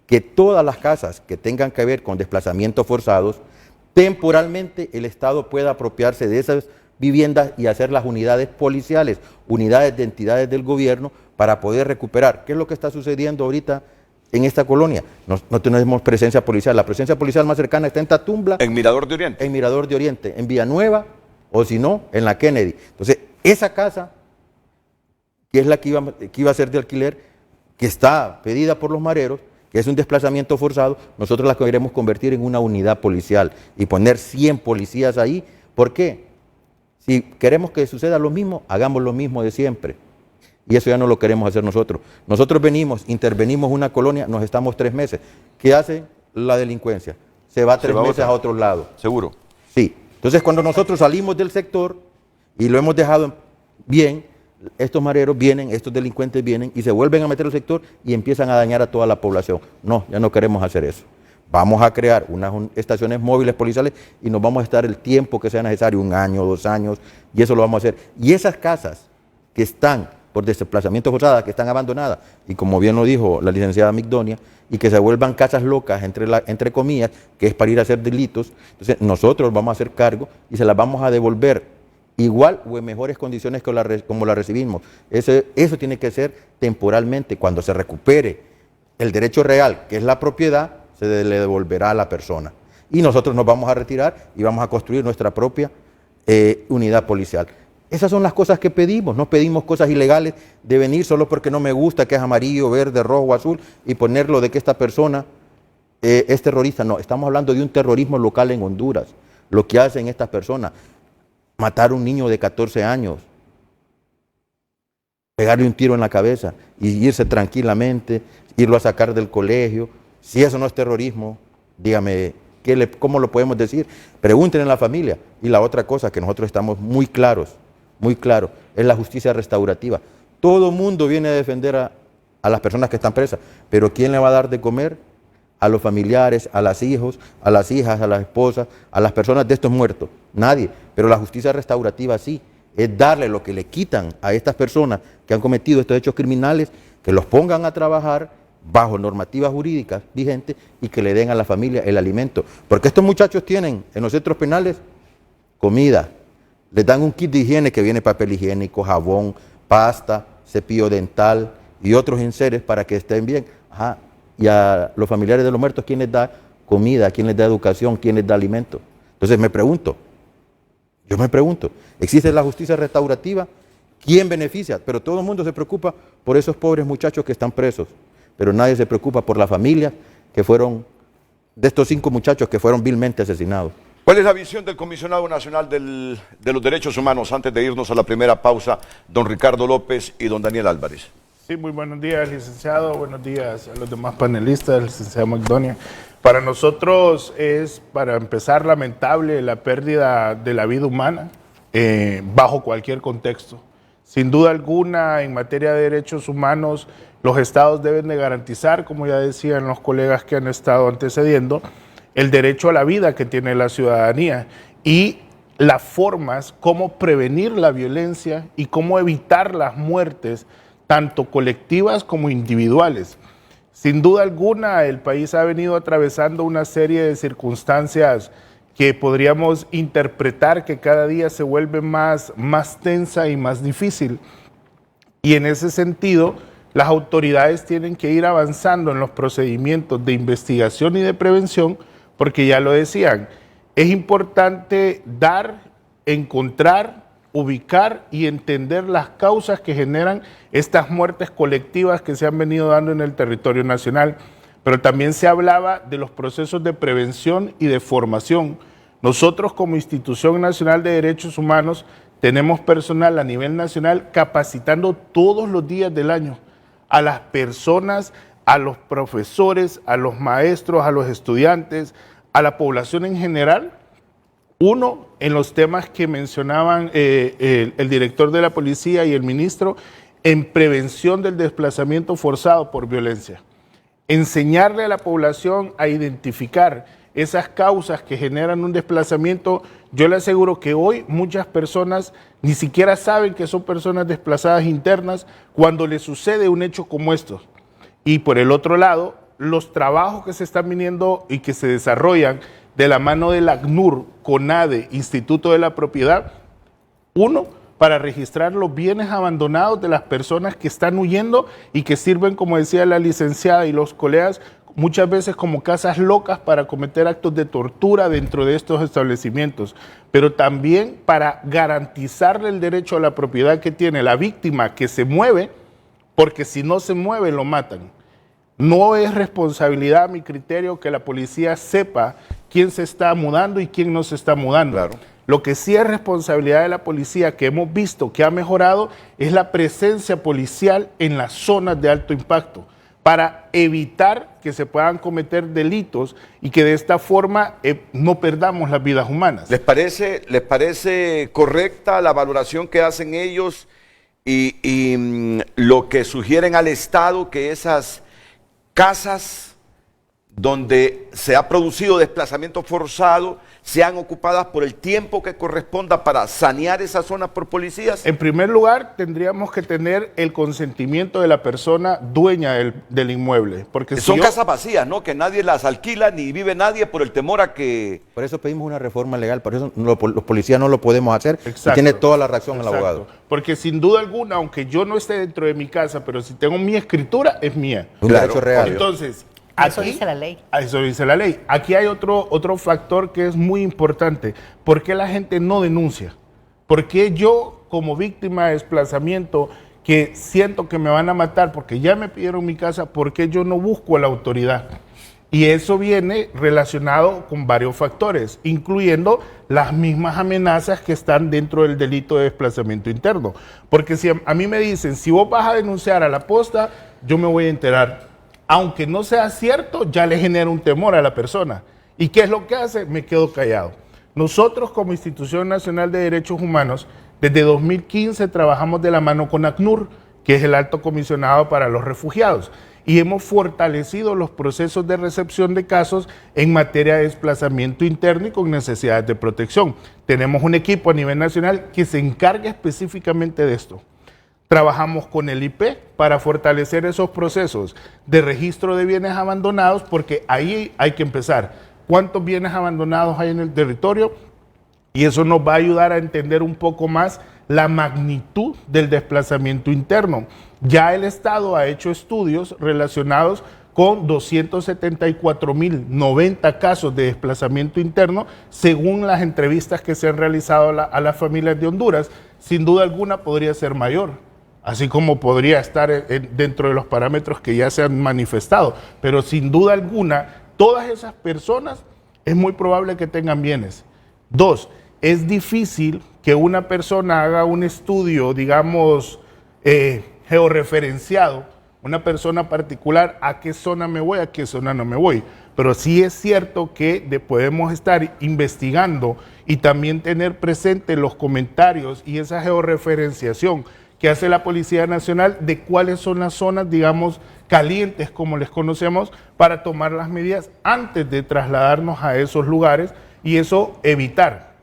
que todas las casas que tengan que ver con desplazamientos forzados, temporalmente el Estado pueda apropiarse de esas viviendas y hacer las unidades policiales, unidades de entidades del gobierno para poder recuperar. ¿Qué es lo que está sucediendo ahorita en esta colonia? No tenemos presencia policial. La presencia policial más cercana está en Tatumbla. En Mirador de Oriente. En Mirador de Oriente, en Villanueva, o si no, en la Kennedy. Entonces, esa casa, que es la que iba a ser de alquiler, que está pedida por los mareros, que es un desplazamiento forzado, nosotros la queremos convertir en una unidad policial y poner 100 policías ahí. ¿Por qué? Si queremos que suceda lo mismo, hagamos lo mismo de siempre. Y eso ya no lo queremos hacer nosotros. Nosotros intervenimos una colonia, nos estamos 3 meses. ¿Qué hace la delincuencia? Se va 3 meses a otro lado. ¿Seguro? Sí. Entonces, cuando nosotros salimos del sector y lo hemos dejado bien, estos mareros vienen, estos delincuentes vienen y se vuelven a meter al sector y empiezan a dañar a toda la población. No, ya no queremos hacer eso. Vamos a crear unas estaciones móviles policiales y nos vamos a estar el tiempo que sea necesario, 1 año, 2 años, y eso lo vamos a hacer. Y esas casas que están por desplazamiento forzado, que están abandonadas, y como bien lo dijo la licenciada Migdonia, y que se vuelvan casas locas, entre comillas, que es para ir a hacer delitos, entonces nosotros vamos a hacer cargo y se las vamos a devolver igual o en mejores condiciones que como la recibimos. Eso tiene que ser temporalmente, cuando se recupere el derecho real, que es la propiedad, se le devolverá a la persona. Y nosotros nos vamos a retirar y vamos a construir nuestra propia unidad policial. Esas son las cosas que pedimos, no pedimos cosas ilegales de venir solo porque no me gusta que es amarillo, verde, rojo, azul y ponerlo de que esta persona es terrorista. No, estamos hablando de un terrorismo local en Honduras. Lo que hacen estas personas, matar a un niño de 14 años, pegarle un tiro en la cabeza y irse tranquilamente, irlo a sacar del colegio. Si eso no es terrorismo, dígame, ¿cómo lo podemos decir? Pregúntenle a la familia. Y la otra cosa que nosotros estamos muy claros, es la justicia restaurativa. Todo mundo viene a defender a las personas que están presas, pero ¿quién le va a dar de comer? A los familiares, a los hijos, a las hijas, a las esposas, a las personas de estos muertos. Nadie. Pero la justicia restaurativa sí, es darle lo que le quitan a estas personas que han cometido estos hechos criminales, que los pongan a trabajar bajo normativas jurídicas vigentes y que le den a la familia el alimento. Porque estos muchachos tienen en los centros penales comida, les dan un kit de higiene que viene papel higiénico, jabón, pasta, cepillo dental y otros enseres para que estén bien. Ajá. Y a los familiares de los muertos, ¿quién les da comida? ¿Quién les da educación? ¿Quién les da alimento? Entonces yo me pregunto, ¿existe la justicia restaurativa? ¿Quién beneficia? Pero todo el mundo se preocupa por esos pobres muchachos que están presos, pero nadie se preocupa por las familias que fueron, de estos 5 muchachos que fueron vilmente asesinados. ¿Cuál es la visión del Comisionado Nacional de los Derechos Humanos antes de irnos a la primera pausa, don Ricardo López y don Daniel Álvarez? Sí, muy buenos días, licenciado. Buenos días a los demás panelistas, licenciado Macdonia. Para nosotros es, para empezar, lamentable la pérdida de la vida humana bajo cualquier contexto. Sin duda alguna, en materia de derechos humanos, los estados deben de garantizar, como ya decían los colegas que han estado antecediendo, el derecho a la vida que tiene la ciudadanía y las formas, cómo prevenir la violencia y cómo evitar las muertes, tanto colectivas como individuales. Sin duda alguna, el país ha venido atravesando una serie de circunstancias que podríamos interpretar que cada día se vuelve más tensa y más difícil. Y en ese sentido, las autoridades tienen que ir avanzando en los procedimientos de investigación y de prevención, porque ya lo decían, es importante dar, encontrar, ubicar y entender las causas que generan estas muertes colectivas que se han venido dando en el territorio nacional. Pero también se hablaba de los procesos de prevención y de formación. Nosotros como Institución Nacional de Derechos Humanos tenemos personal a nivel nacional capacitando todos los días del año a las personas, a los profesores, a los maestros, a los estudiantes, a la población en general. Uno, en los temas que mencionaban el director de la policía y el ministro, en prevención del desplazamiento forzado por violencia. Enseñarle a la población a identificar esas causas que generan un desplazamiento. Yo le aseguro que hoy muchas personas ni siquiera saben que son personas desplazadas internas cuando les sucede un hecho como estos. Y por el otro lado, los trabajos que se están viniendo y que se desarrollan de la mano del ACNUR, CONADE, Instituto de la Propiedad, uno, para registrar los bienes abandonados de las personas que están huyendo y que sirven, como decía la licenciada y los colegas, muchas veces como casas locas para cometer actos de tortura dentro de estos establecimientos, pero también para garantizarle el derecho a la propiedad que tiene la víctima que se mueve, porque si no se mueve lo matan. No es responsabilidad, a mi criterio, que la policía sepa quién se está mudando y quién no se está mudando. Claro. Lo que sí es responsabilidad de la policía, que hemos visto que ha mejorado, es la presencia policial en las zonas de alto impacto, para evitar que se puedan cometer delitos y que de esta forma no perdamos las vidas humanas. ¿Les parece correcta la valoración que hacen ellos y lo que sugieren al Estado, que esas casas donde se ha producido desplazamiento forzado sean ocupadas por el tiempo que corresponda para sanear esa zona por policías? En primer lugar, tendríamos que tener el consentimiento de la persona dueña del inmueble. Porque son casas vacías, ¿no? Que nadie las alquila ni vive nadie por el temor a que... Por eso pedimos una reforma legal, por eso los policías no lo podemos hacer. Exacto. Y tiene toda la razón el abogado. Porque sin duda alguna, aunque yo no esté dentro de mi casa, pero si tengo mi escritura, es mía. Un derecho real. Entonces, Eso dice la ley. Eso dice la ley. Aquí hay otro factor que es muy importante. ¿Por qué la gente no denuncia? ¿Por qué yo, como víctima de desplazamiento, que siento que me van a matar porque ya me pidieron mi casa, por qué yo no busco a la autoridad? Y eso viene relacionado con varios factores, incluyendo las mismas amenazas que están dentro del delito de desplazamiento interno. Porque si a mí me dicen, si vos vas a denunciar a la posta, yo me voy a enterar. Aunque no sea cierto, ya le genera un temor a la persona. ¿Y qué es lo que hace? Me quedo callado. Nosotros, como Institución Nacional de Derechos Humanos, desde 2015 trabajamos de la mano con ACNUR, que es el Alto Comisionado para los Refugiados, y hemos fortalecido los procesos de recepción de casos en materia de desplazamiento interno y con necesidades de protección. Tenemos un equipo a nivel nacional que se encarga específicamente de esto. Trabajamos con el IP para fortalecer esos procesos de registro de bienes abandonados, porque ahí hay que empezar. ¿Cuántos bienes abandonados hay en el territorio? Y eso nos va a ayudar a entender un poco más la magnitud del desplazamiento interno. Ya el Estado ha hecho estudios relacionados con 274.090 casos de desplazamiento interno, según las entrevistas que se han realizado a las familias de Honduras. Sin duda alguna podría ser mayor, así como podría estar dentro de los parámetros que ya se han manifestado. Pero sin duda alguna, todas esas personas es muy probable que tengan bienes. 2, es difícil que una persona haga un estudio, digamos, georreferenciado, una persona particular, a qué zona me voy, a qué zona no me voy. Pero sí es cierto que podemos estar investigando y también tener presente los comentarios y esa georreferenciación que hace la Policía Nacional de cuáles son las zonas, digamos, calientes, como les conocemos, para tomar las medidas antes de trasladarnos a esos lugares y eso evitar.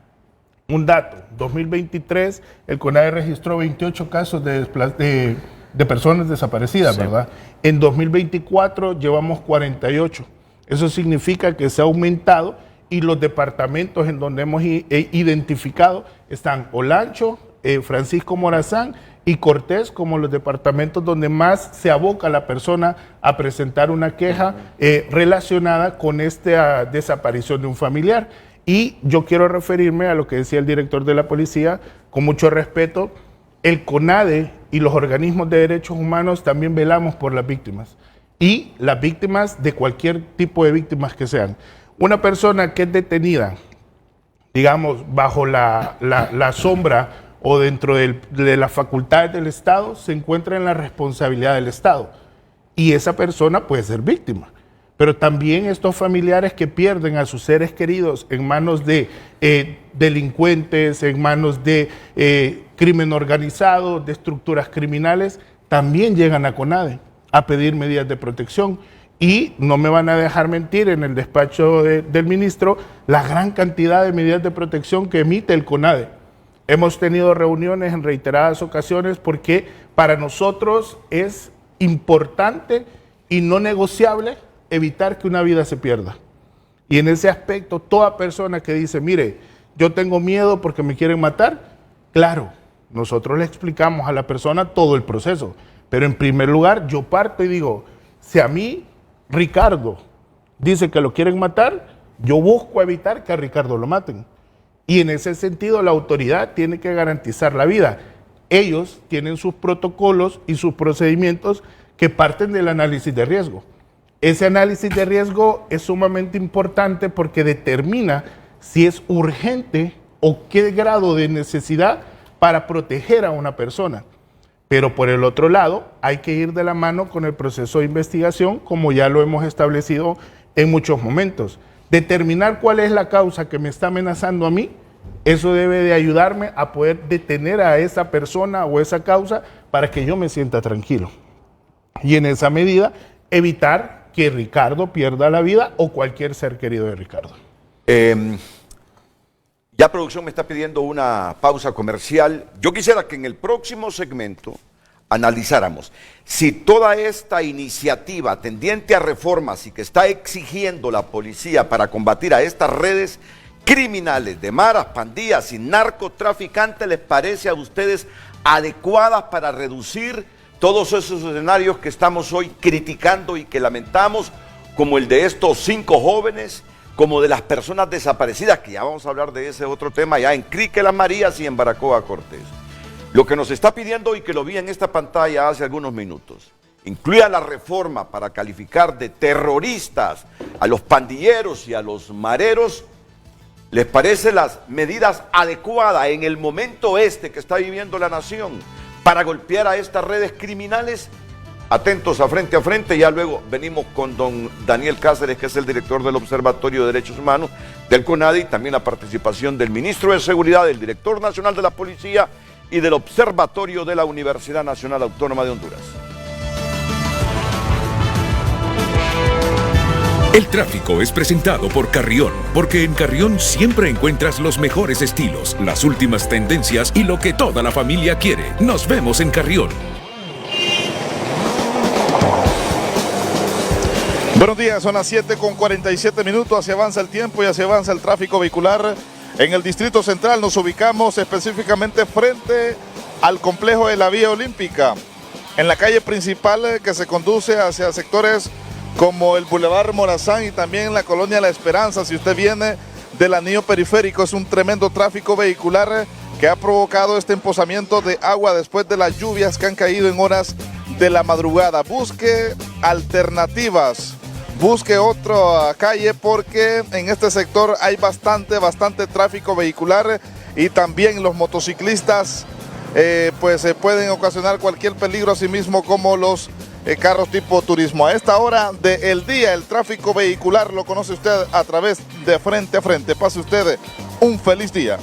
Un dato, 2023 el CONADE registró 28 casos de personas desaparecidas, sí, ¿verdad? En 2024 llevamos 48. Eso significa que se ha aumentado y los departamentos en donde hemos identificado están Olancho, Francisco Morazán y Cortés como los departamentos donde más se aboca la persona a presentar una queja relacionada con esta desaparición de un familiar. Y yo quiero referirme a lo que decía el director de la policía, con mucho respeto, el CONADE y los organismos de derechos humanos también velamos por las víctimas. Y las víctimas de cualquier tipo de víctimas que sean. Una persona que es detenida, digamos, bajo la sombra o dentro de las facultades del Estado, se encuentra en la responsabilidad del Estado. Y esa persona puede ser víctima. Pero también estos familiares que pierden a sus seres queridos en manos de delincuentes, en manos de crimen organizado, de estructuras criminales, también llegan a CONADE a pedir medidas de protección. Y no me van a dejar mentir, en el despacho del ministro, la gran cantidad de medidas de protección que emite el CONADE. Hemos tenido reuniones en reiteradas ocasiones porque para nosotros es importante y no negociable evitar que una vida se pierda. Y en ese aspecto, toda persona que dice, mire, yo tengo miedo porque me quieren matar, claro, nosotros le explicamos a la persona todo el proceso. Pero en primer lugar, yo parto y digo, si a mí Ricardo dice que lo quieren matar, yo busco evitar que a Ricardo lo maten. Y en ese sentido, la autoridad tiene que garantizar la vida. Ellos tienen sus protocolos y sus procedimientos que parten del análisis de riesgo. Ese análisis de riesgo es sumamente importante porque determina si es urgente o qué grado de necesidad para proteger a una persona. Pero por el otro lado, hay que ir de la mano con el proceso de investigación, como ya lo hemos establecido en muchos momentos. Determinar cuál es la causa que me está amenazando a mí, eso debe de ayudarme a poder detener a esa persona o esa causa para que yo me sienta tranquilo. Y en esa medida, evitar que Ricardo pierda la vida o cualquier ser querido de Ricardo. Ya producción me está pidiendo una pausa comercial. Yo quisiera que en el próximo segmento analizáramos si toda esta iniciativa tendiente a reformas y que está exigiendo la policía para combatir a estas redes criminales de maras, pandillas y narcotraficantes les parece a ustedes adecuadas para reducir todos esos escenarios que estamos hoy criticando y que lamentamos, como el de estos 5 jóvenes, como de las personas desaparecidas, que ya vamos a hablar de ese otro tema, ya en Crique Las Marías y en Baracoa Cortés. Lo que nos está pidiendo, y que lo vi en esta pantalla hace algunos minutos, incluya la reforma para calificar de terroristas a los pandilleros y a los mareros. ¿Les parece las medidas adecuadas en el momento que está viviendo la nación para golpear a estas redes criminales? Atentos a Frente, ya luego venimos con don Daniel Cáceres, que es el director del Observatorio de Derechos Humanos del CONADI, y también la participación del ministro de Seguridad, del director nacional de la Policía y del Observatorio de la Universidad Nacional Autónoma de Honduras. El tráfico es presentado por Carrión, porque en Carrión siempre encuentras los mejores estilos, las últimas tendencias y lo que toda la familia quiere. Nos vemos en Carrión. Buenos días, son las 7:47, así avanza el tiempo y así avanza el tráfico vehicular. En el Distrito Central nos ubicamos específicamente frente al complejo de la Vía Olímpica, en la calle principal que se conduce hacia sectores como el Boulevard Morazán y también en la colonia La Esperanza. Si usted viene del anillo periférico, es un tremendo tráfico vehicular que ha provocado este emposamiento de agua después de las lluvias que han caído en horas de la madrugada. Busque alternativas, busque otra calle, porque en este sector hay bastante tráfico vehicular, y también los motociclistas pues pueden ocasionar cualquier peligro, así mismo como los carros tipo turismo. A esta hora del día el tráfico vehicular lo conoce usted a través de Frente a Frente. Pase usted un feliz día.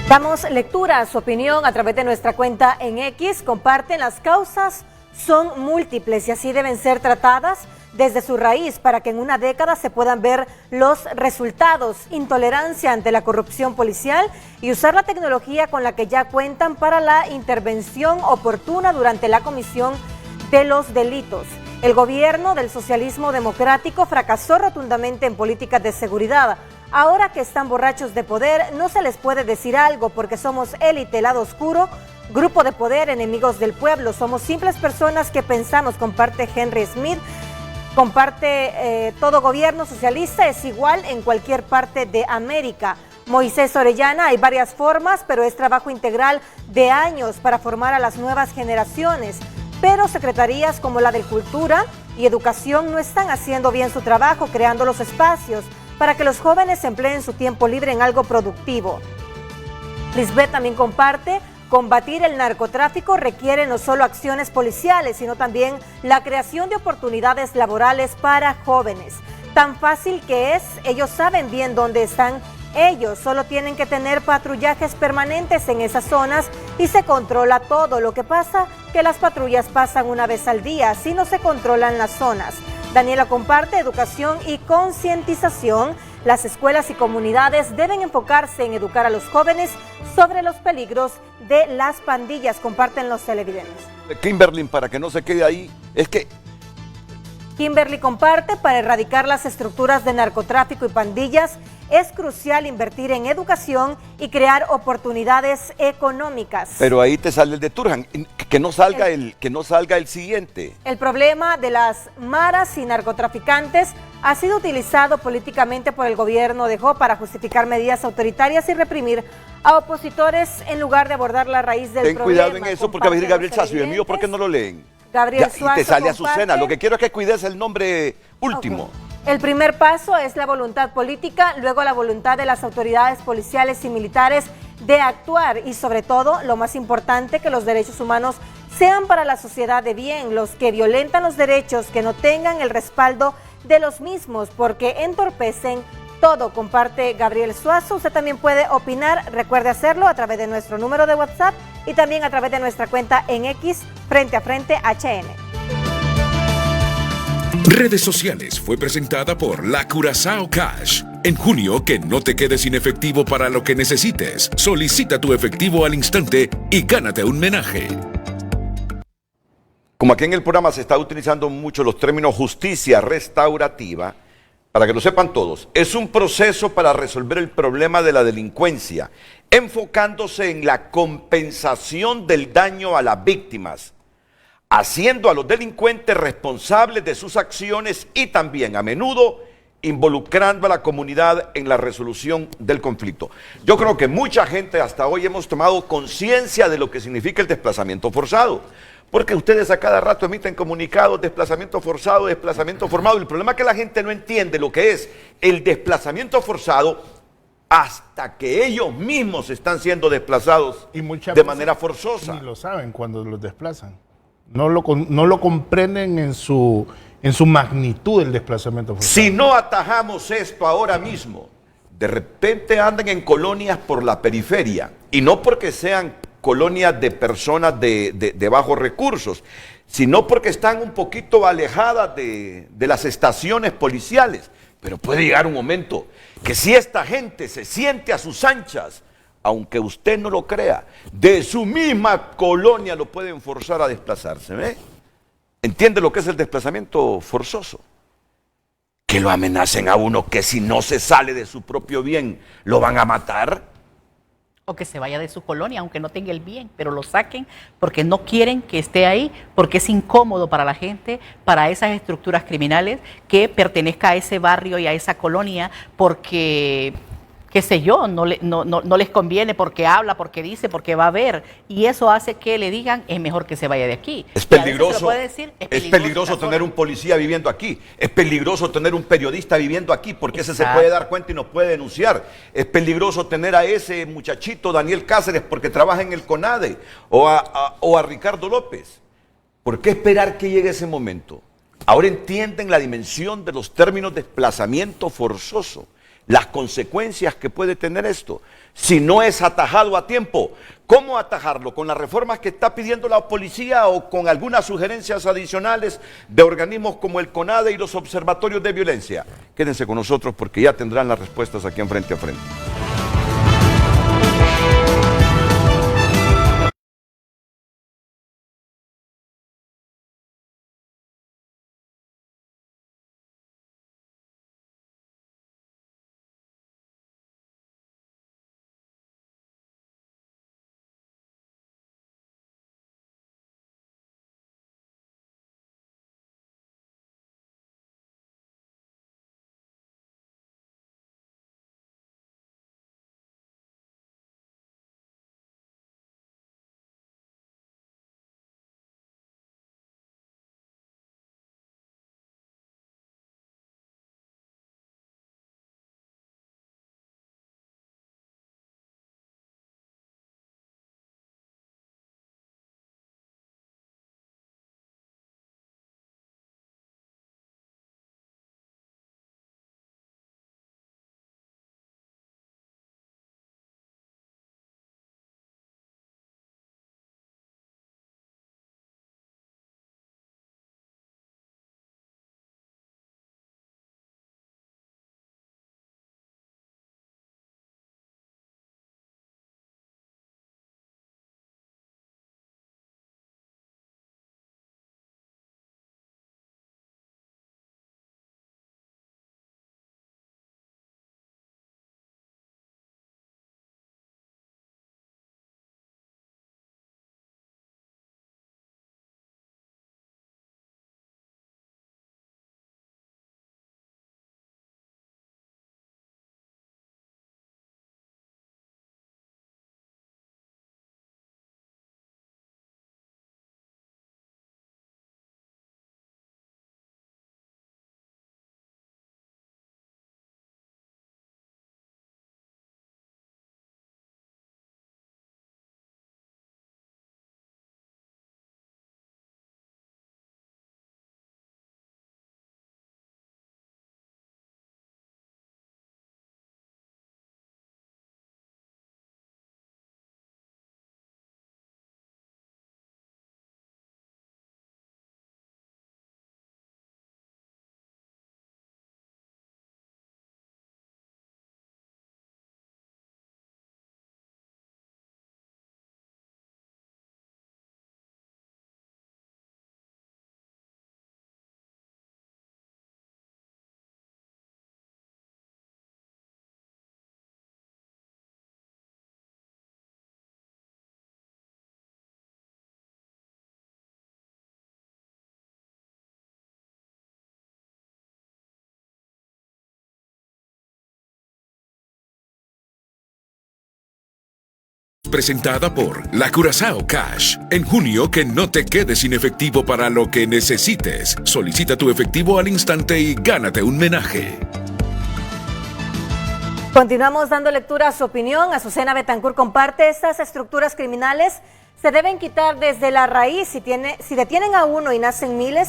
Damos lectura a su opinión a través de nuestra cuenta en X. Comparten: las causas son múltiples y así deben ser tratadas desde su raíz para que en una década se puedan ver los resultados. Intolerancia ante la corrupción policial y usar la tecnología con la que ya cuentan para la intervención oportuna durante la comisión de los delitos. El gobierno del socialismo democrático fracasó rotundamente en políticas de seguridad. Ahora que están borrachos de poder, no se les puede decir algo porque somos élite, lado oscuro, grupo de poder, enemigos del pueblo. Somos simples personas que pensamos, comparte Henry Smith. Comparte: todo gobierno socialista es igual en cualquier parte de América. Moisés Orellana: hay varias formas, pero es trabajo integral de años para formar a las nuevas generaciones. Pero secretarías como la de Cultura y Educación no están haciendo bien su trabajo, creando los espacios para que los jóvenes empleen su tiempo libre en algo productivo. Lisbeth también comparte: combatir el narcotráfico requiere no solo acciones policiales, sino también la creación de oportunidades laborales para jóvenes. Tan fácil que es, ellos saben bien dónde están ellos, solo tienen que tener patrullajes permanentes en esas zonas y se controla todo. Lo que pasa que las patrullas pasan una vez al día, así no se controlan las zonas. Daniela comparte: educación y concientización. Las escuelas y comunidades deben enfocarse en educar a los jóvenes sobre los peligros de las pandillas. Comparten los televidentes. Kimberly, para que no se quede ahí, es que Kimberly comparte: para erradicar las estructuras de narcotráfico y pandillas es crucial invertir en educación y crear oportunidades económicas. Pero ahí te sale el de Turhan, que no salga el siguiente. El problema de las maras y narcotraficantes ha sido utilizado políticamente por el gobierno de Joe para justificar medidas autoritarias y reprimir a opositores en lugar de abordar la raíz del problema. Ten cuidado en eso, porque va a decir Gabriel Sazo, y el mío, ¿por qué no lo leen? Gabriel Suazo y te sale comparte. Azucena. Lo que quiero es que cuides el nombre último. Okay. El primer paso es la voluntad política, luego la voluntad de las autoridades policiales y militares de actuar y sobre todo, lo más importante, que los derechos humanos sean para la sociedad de bien. Los que violentan los derechos, que no tengan el respaldo de los mismos porque entorpecen todo. Comparte Gabriel Suazo. Usted también puede opinar, recuerde hacerlo a través de nuestro número de WhatsApp y también a través de nuestra cuenta en X, Frente a Frente HN. Redes sociales fue presentada por La Curazao Cash. En junio, que no te quedes sin efectivo para lo que necesites. Solicita tu efectivo al instante y gánate un menaje. Como aquí en el programa se está utilizando mucho los términos justicia restaurativa, para que lo sepan todos, es un proceso para resolver el problema de la delincuencia, enfocándose en la compensación del daño a las víctimas, haciendo a los delincuentes responsables de sus acciones y también a menudo involucrando a la comunidad en la resolución del conflicto. Yo creo que mucha gente hasta hoy hemos tomado conciencia de lo que significa el desplazamiento forzado, porque ustedes a cada rato emiten comunicados: desplazamiento forzado, desplazamiento formado. El problema es que la gente no entiende lo que es el desplazamiento forzado hasta que ellos mismos están siendo desplazados Y muchas de veces manera forzosa. Ni lo saben cuando los desplazan. No lo comprenden en su magnitud el desplazamiento forzado. Si no atajamos esto ahora mismo, de repente andan en colonias por la periferia, y no porque sean colonias de personas de bajos recursos, sino porque están un poquito alejadas de las estaciones policiales. Pero puede llegar un momento que si esta gente se siente a sus anchas, aunque usted no lo crea, de su misma colonia lo pueden forzar a desplazarse. ¿Ve? ¿Entiende lo que es el desplazamiento forzoso? Que lo amenacen a uno, que si no se sale de su propio bien, lo van a matar. O que se vaya de su colonia, aunque no tenga el bien, pero lo saquen porque no quieren que esté ahí, porque es incómodo para la gente, para esas estructuras criminales, que pertenezca a ese barrio y a esa colonia, porque, qué sé yo, no les conviene, porque habla, porque dice, porque va a ver, y eso hace que le digan: es mejor que se vaya de aquí. Es peligroso, se lo puede decir, es peligroso tener un policía viviendo aquí, es peligroso tener un periodista viviendo aquí, porque ese se puede dar cuenta y nos puede denunciar. Es peligroso tener a ese muchachito Daniel Cáceres porque trabaja en el CONADE, o a Ricardo López. ¿Por qué esperar que llegue ese momento? Ahora entienden la dimensión de los términos desplazamiento forzoso. las consecuencias que puede tener esto si no es atajado a tiempo. ¿Cómo atajarlo? ¿Con las reformas que está pidiendo la policía o con algunas sugerencias adicionales de organismos como el CONADE y los observatorios de violencia? Quédense con nosotros porque ya tendrán las respuestas aquí en Frente a Frente. Presentada por La Curazao Cash. En junio, que no te quedes sin efectivo para lo que necesites. Solicita tu efectivo al instante y gánate un menaje. Continuamos dando lectura a su opinión. Azucena Betancourt comparte: estas estructuras criminales se deben quitar desde la raíz. Si detienen a uno y nacen miles,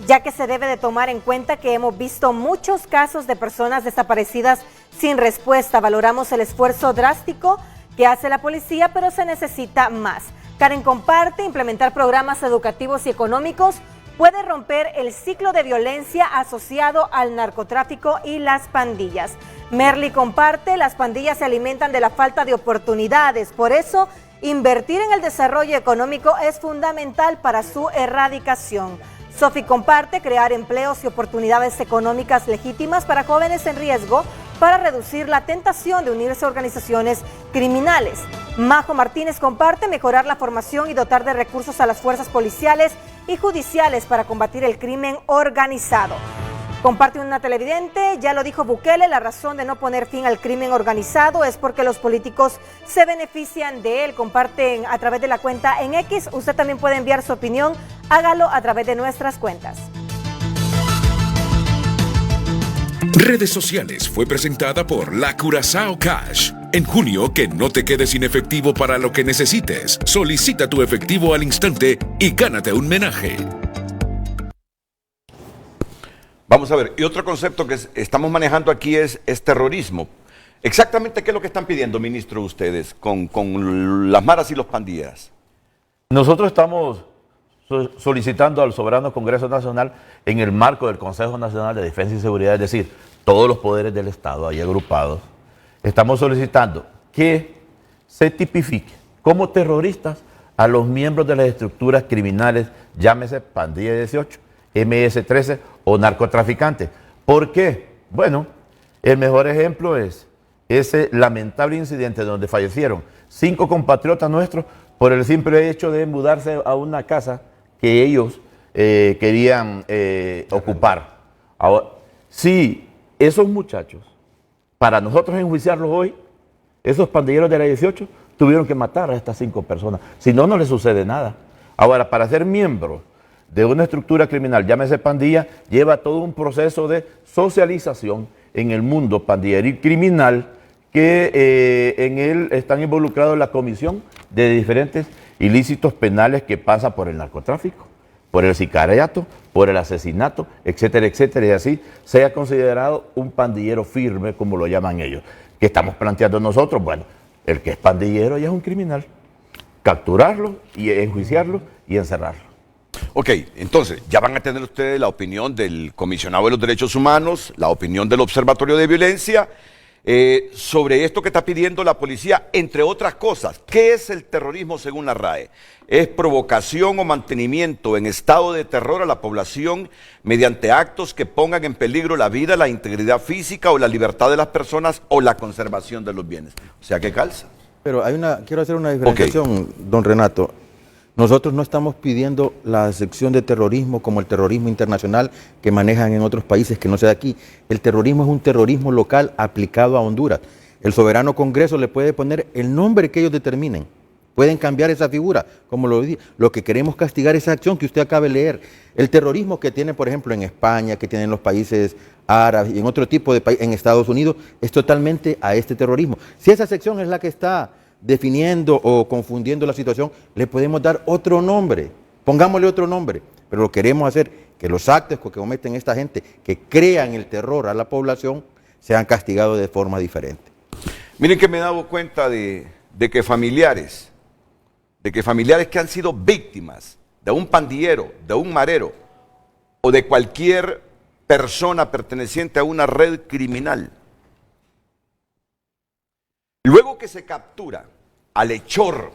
ya que se debe de tomar en cuenta que hemos visto muchos casos de personas desaparecidas sin respuesta. Valoramos el esfuerzo drástico que hace la policía, pero se necesita más. Karen comparte: implementar programas educativos y económicos puede romper el ciclo de violencia asociado al narcotráfico y las pandillas. Merly comparte: las pandillas se alimentan de la falta de oportunidades, por eso invertir en el desarrollo económico es fundamental para su erradicación. Sofi comparte: crear empleos y oportunidades económicas legítimas para jóvenes en riesgo para reducir la tentación de unirse a organizaciones criminales. Majo Martínez comparte: mejorar la formación y dotar de recursos a las fuerzas policiales y judiciales para combatir el crimen organizado. Comparte una televidente: ya lo dijo Bukele, la razón de no poner fin al crimen organizado es porque los políticos se benefician de él. Comparten a través de la cuenta en X. Usted también puede enviar su opinión, hágalo a través de nuestras cuentas. Redes sociales fue presentada por La Curazao Cash. En junio, que no te quedes sin efectivo para lo que necesites. Solicita tu efectivo al instante y gánate un menaje. Vamos a ver, y otro concepto que estamos manejando aquí es terrorismo. Exactamente, ¿qué es lo que están pidiendo, ministro, ustedes con las maras y los pandilleras? Nosotros estamos solicitando al Soberano Congreso Nacional, en el marco del Consejo Nacional de Defensa y Seguridad, es decir, todos los poderes del Estado ahí agrupados, estamos solicitando que se tipifique como terroristas a los miembros de las estructuras criminales, llámese Pandilla 18, MS-13 o narcotraficantes. ¿Por qué? Bueno, el mejor ejemplo es ese lamentable incidente donde fallecieron 5 compatriotas nuestros por el simple hecho de mudarse a una casa que ellos querían ocupar. Ahora, si esos muchachos, para nosotros enjuiciarlos hoy, esos pandilleros de la 18 tuvieron que matar a estas 5 personas, si no, no les sucede nada. Ahora, para ser miembro de una estructura criminal, llámese pandilla, lleva todo un proceso de socialización en el mundo pandilleril criminal, que en él están involucrados la comisión de diferentes ilícitos penales que pasa por el narcotráfico, por el sicariato, por el asesinato, etcétera, etcétera, y así sea considerado un pandillero firme, como lo llaman ellos. ¿Qué estamos planteando nosotros? Bueno, el que es pandillero ya es un criminal. Capturarlo y enjuiciarlo y encerrarlo. Ok, entonces, ya van a tener ustedes la opinión del Comisionado de los Derechos Humanos, la opinión del Observatorio de Violencia, sobre esto que está pidiendo la policía, entre otras cosas. ¿Qué es el terrorismo según la RAE? Es provocación o mantenimiento en estado de terror a la población mediante actos que pongan en peligro la vida, la integridad física o la libertad de las personas o la conservación de los bienes. O sea, ¿qué calza? Pero quiero hacer una diferenciación, don Renato. Nosotros no estamos pidiendo la sección de terrorismo como el terrorismo internacional que manejan en otros países que no sea de aquí. El terrorismo es un terrorismo local aplicado a Honduras. El soberano Congreso le puede poner el nombre que ellos determinen. Pueden cambiar esa figura, como lo dije. Lo que queremos castigar es esa acción que usted acaba de leer. El terrorismo que tiene, por ejemplo, en España, que tienen los países árabes y en otro tipo de países, en Estados Unidos, es totalmente a este terrorismo. Si esa sección es la que está definiendo o confundiendo la situación, le podemos dar otro nombre, pongámosle otro nombre, pero lo queremos hacer que los actos que cometen esta gente, que crean el terror a la población, sean castigados de forma diferente. Miren que me he dado cuenta de que familiares que han sido víctimas de un pandillero, de un marero o de cualquier persona perteneciente a una red criminal, luego que se captura al hechor,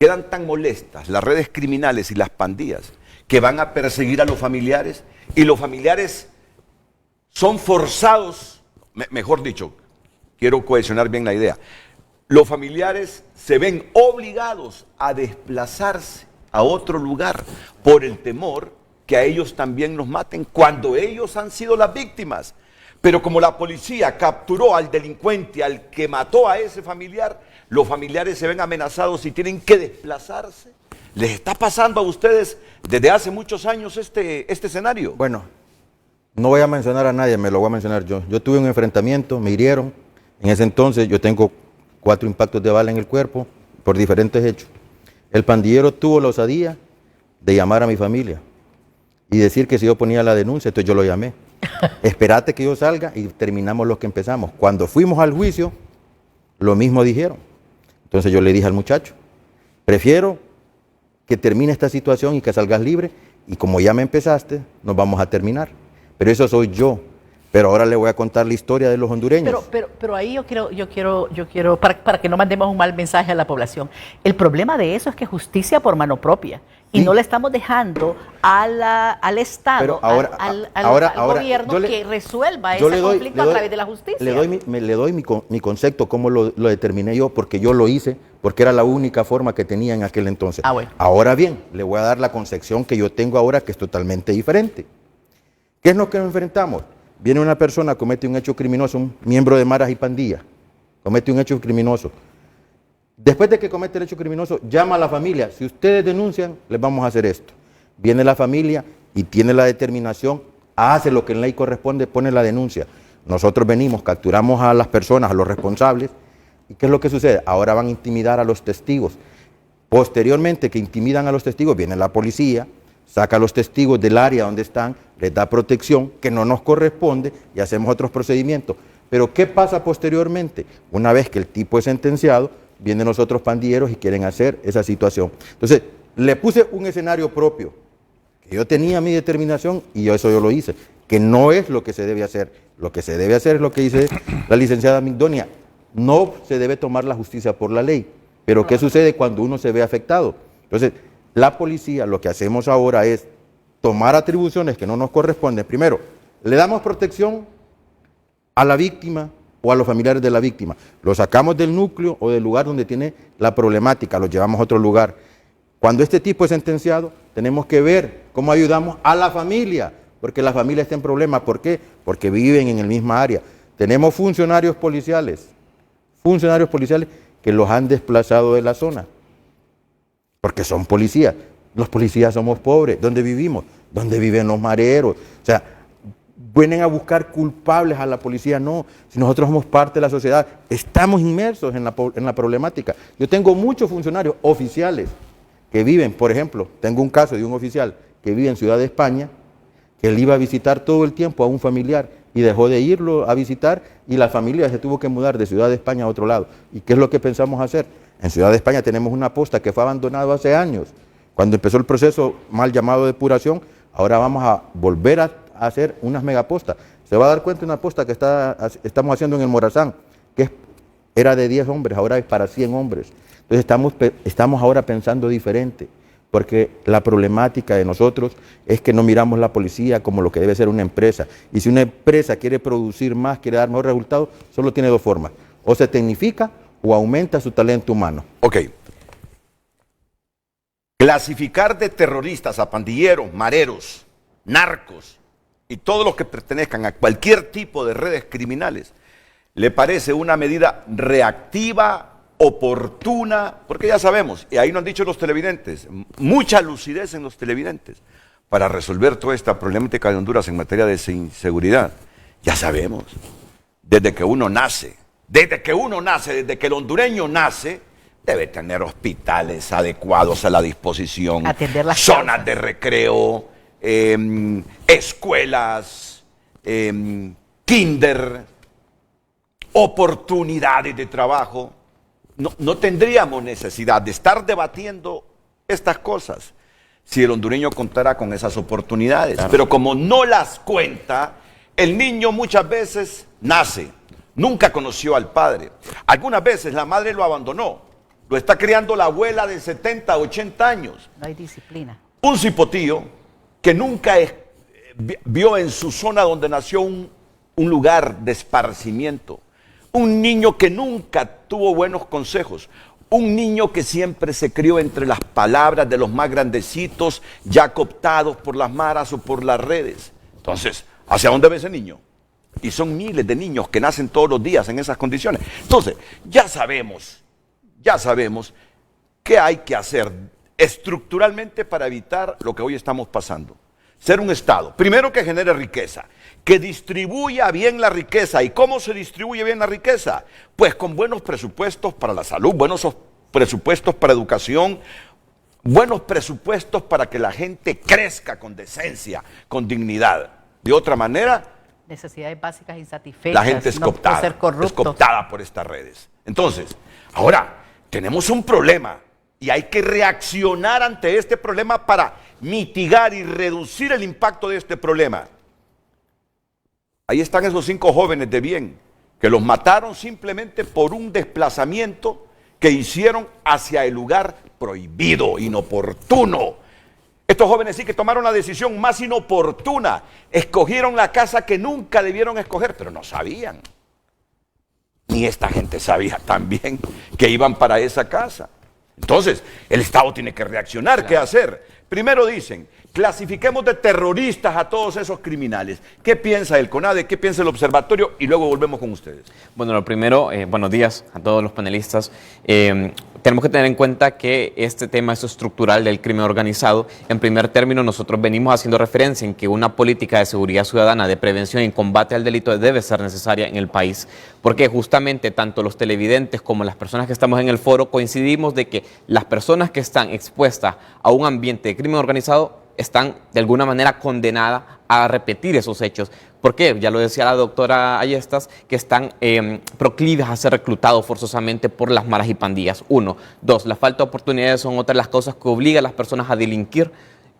quedan tan molestas las redes criminales y las pandillas que van a perseguir a los familiares, y los familiares son forzados, mejor dicho, quiero cohesionar bien la idea, los familiares se ven obligados a desplazarse a otro lugar por el temor que a ellos también los maten cuando ellos han sido las víctimas. Pero como la policía capturó al delincuente, al que mató a ese familiar, los familiares se ven amenazados y tienen que desplazarse. ¿Les está pasando a ustedes desde hace muchos años este escenario? Bueno, no voy a mencionar a nadie, me lo voy a mencionar yo. Yo tuve un enfrentamiento, me hirieron. En ese entonces yo tengo 4 impactos de bala en el cuerpo por diferentes hechos. El pandillero tuvo la osadía de llamar a mi familia y decir que si yo ponía la denuncia, entonces yo lo llamé. Espérate que yo salga y terminamos lo que empezamos. Cuando fuimos al juicio, lo mismo dijeron. Entonces yo le dije al muchacho, prefiero que termine esta situación y que salgas libre, y como ya me empezaste, nos vamos a terminar. Pero eso soy yo. Pero ahora le voy a contar la historia de los hondureños. Pero ahí yo quiero para que no mandemos un mal mensaje a la población. El problema de eso es que justicia por mano propia. Y no le estamos dejando al Estado, al gobierno que resuelva ese conflicto a través de la justicia. Le doy mi concepto, cómo lo determiné yo, porque yo lo hice, porque era la única forma que tenía en aquel entonces. Bueno. Ahora bien, le voy a dar la concepción que yo tengo ahora, que es totalmente diferente. ¿Qué es lo que nos enfrentamos? Viene una persona, comete un hecho criminoso, un miembro de maras y pandillas, comete un hecho criminoso. Después de que comete el hecho criminoso, llama a la familia. Si ustedes denuncian, les vamos a hacer esto. Viene la familia y tiene la determinación, hace lo que en ley corresponde, pone la denuncia. Nosotros venimos, capturamos a las personas, a los responsables. ¿Y qué es lo que sucede? Ahora van a intimidar a los testigos. Posteriormente que intimidan a los testigos, viene la policía, saca a los testigos del área donde están, les da protección que no nos corresponde y hacemos otros procedimientos. Pero ¿qué pasa posteriormente? Una vez que el tipo es sentenciado, vienen los otros pandilleros y quieren hacer esa situación. Entonces, le puse un escenario propio, que yo tenía mi determinación y eso yo lo hice, que no es lo que se debe hacer. Lo que se debe hacer es lo que dice la licenciada Migdonia. No se debe tomar la justicia por la ley. Pero ¿qué sucede cuando uno se ve afectado? Entonces, la policía, lo que hacemos ahora es tomar atribuciones que no nos corresponden. Primero, le damos protección a la víctima o a los familiares de la víctima. Lo sacamos del núcleo o del lugar donde tiene la problemática, lo llevamos a otro lugar. Cuando este tipo es sentenciado, tenemos que ver cómo ayudamos a la familia, porque la familia está en problemas. ¿Por qué? Porque viven en el misma área. Tenemos funcionarios policiales que los han desplazado de la zona, porque son policías. Los policías somos pobres. ¿Dónde vivimos? ¿Dónde viven los mareros? O sea, vienen a buscar culpables a la policía. No, si nosotros somos parte de la sociedad, estamos inmersos en la problemática. Yo tengo muchos funcionarios oficiales que viven, por ejemplo, tengo un caso de un oficial que vive en Ciudad de España, que él iba a visitar todo el tiempo a un familiar y dejó de irlo a visitar y la familia se tuvo que mudar de Ciudad de España a otro lado. ¿Y qué es lo que pensamos hacer? En Ciudad de España tenemos una posta que fue abandonada hace años. Cuando empezó el proceso mal llamado de depuración, ahora vamos a volver a hacer unas megapostas. Se va a dar cuenta de una posta que estamos haciendo en el Morazán, que era de 10 hombres, ahora es para 100 hombres. Entonces estamos ahora pensando diferente, porque la problemática de nosotros es que no miramos la policía como lo que debe ser una empresa. Y si una empresa quiere producir más, quiere dar mejores resultados, solo tiene dos formas. O se tecnifica o aumenta su talento humano. Ok. Clasificar de terroristas a pandilleros, mareros, narcos y todos los que pertenezcan a cualquier tipo de redes criminales, ¿le parece una medida reactiva, oportuna? Porque ya sabemos, y ahí nos han dicho los televidentes, mucha lucidez en los televidentes para resolver toda esta problemática de Honduras en materia de inseguridad. Ya sabemos, desde que uno nace, desde que el hondureño nace, debe tener hospitales adecuados a la disposición, atender las zonas causas de recreo, escuelas, kinder, oportunidades de trabajo. No tendríamos necesidad de estar debatiendo estas cosas si el hondureño contara con esas oportunidades. Claro. Pero como no las cuenta, el niño muchas veces nace, nunca conoció al padre. Algunas veces la madre lo abandonó, lo está criando la abuela de 70, 80 años. No hay disciplina. Un cipotío que nunca vio en su zona donde nació un lugar de esparcimiento. Un niño que nunca tuvo buenos consejos. Un niño que siempre se crió entre las palabras de los más grandecitos, ya cooptados por las maras o por las redes. Entonces, ¿hacia dónde va ese niño? Y son miles de niños que nacen todos los días en esas condiciones. Entonces, ya sabemos qué hay que hacer estructuralmente para evitar lo que hoy estamos pasando. Ser un Estado, primero, que genere riqueza, que distribuya bien la riqueza. ¿Y cómo se distribuye bien la riqueza? Pues con buenos presupuestos para la salud, buenos presupuestos para educación, buenos presupuestos para que la gente crezca con decencia, con dignidad. De otra manera, necesidades básicas insatisfechas, la gente es cooptada, no ser corruptos. es cooptada por estas redes. Entonces, ahora tenemos un problema y hay que reaccionar ante este problema para mitigar y reducir el impacto de este problema. Ahí están esos 5 jóvenes de bien, que los mataron simplemente por un desplazamiento que hicieron hacia el lugar prohibido, inoportuno. Estos jóvenes sí que tomaron la decisión más inoportuna, escogieron la casa que nunca debieron escoger, pero no sabían. Ni esta gente sabía también que iban para esa casa. Entonces, el Estado tiene que reaccionar. ¿Qué hacer? Primero dicen, clasifiquemos de terroristas a todos esos criminales. ¿Qué piensa el CONADE? ¿Qué piensa el observatorio? Y luego volvemos con ustedes. Bueno, lo primero, buenos días a todos los panelistas. Tenemos que tener en cuenta que este tema es estructural del crimen organizado. En primer término, nosotros venimos haciendo referencia en que una política de seguridad ciudadana, de prevención y combate al delito debe ser necesaria en el país, porque justamente tanto los televidentes como las personas que estamos en el foro coincidimos de que las personas que están expuestas a un ambiente de crimen organizado están de alguna manera condenadas a repetir esos hechos. ¿Por qué? Ya lo decía la doctora Ayestas, que están proclives a ser reclutados forzosamente por las maras y pandillas. 1. 2. La falta de oportunidades son otras de las cosas que obligan a las personas a delinquir.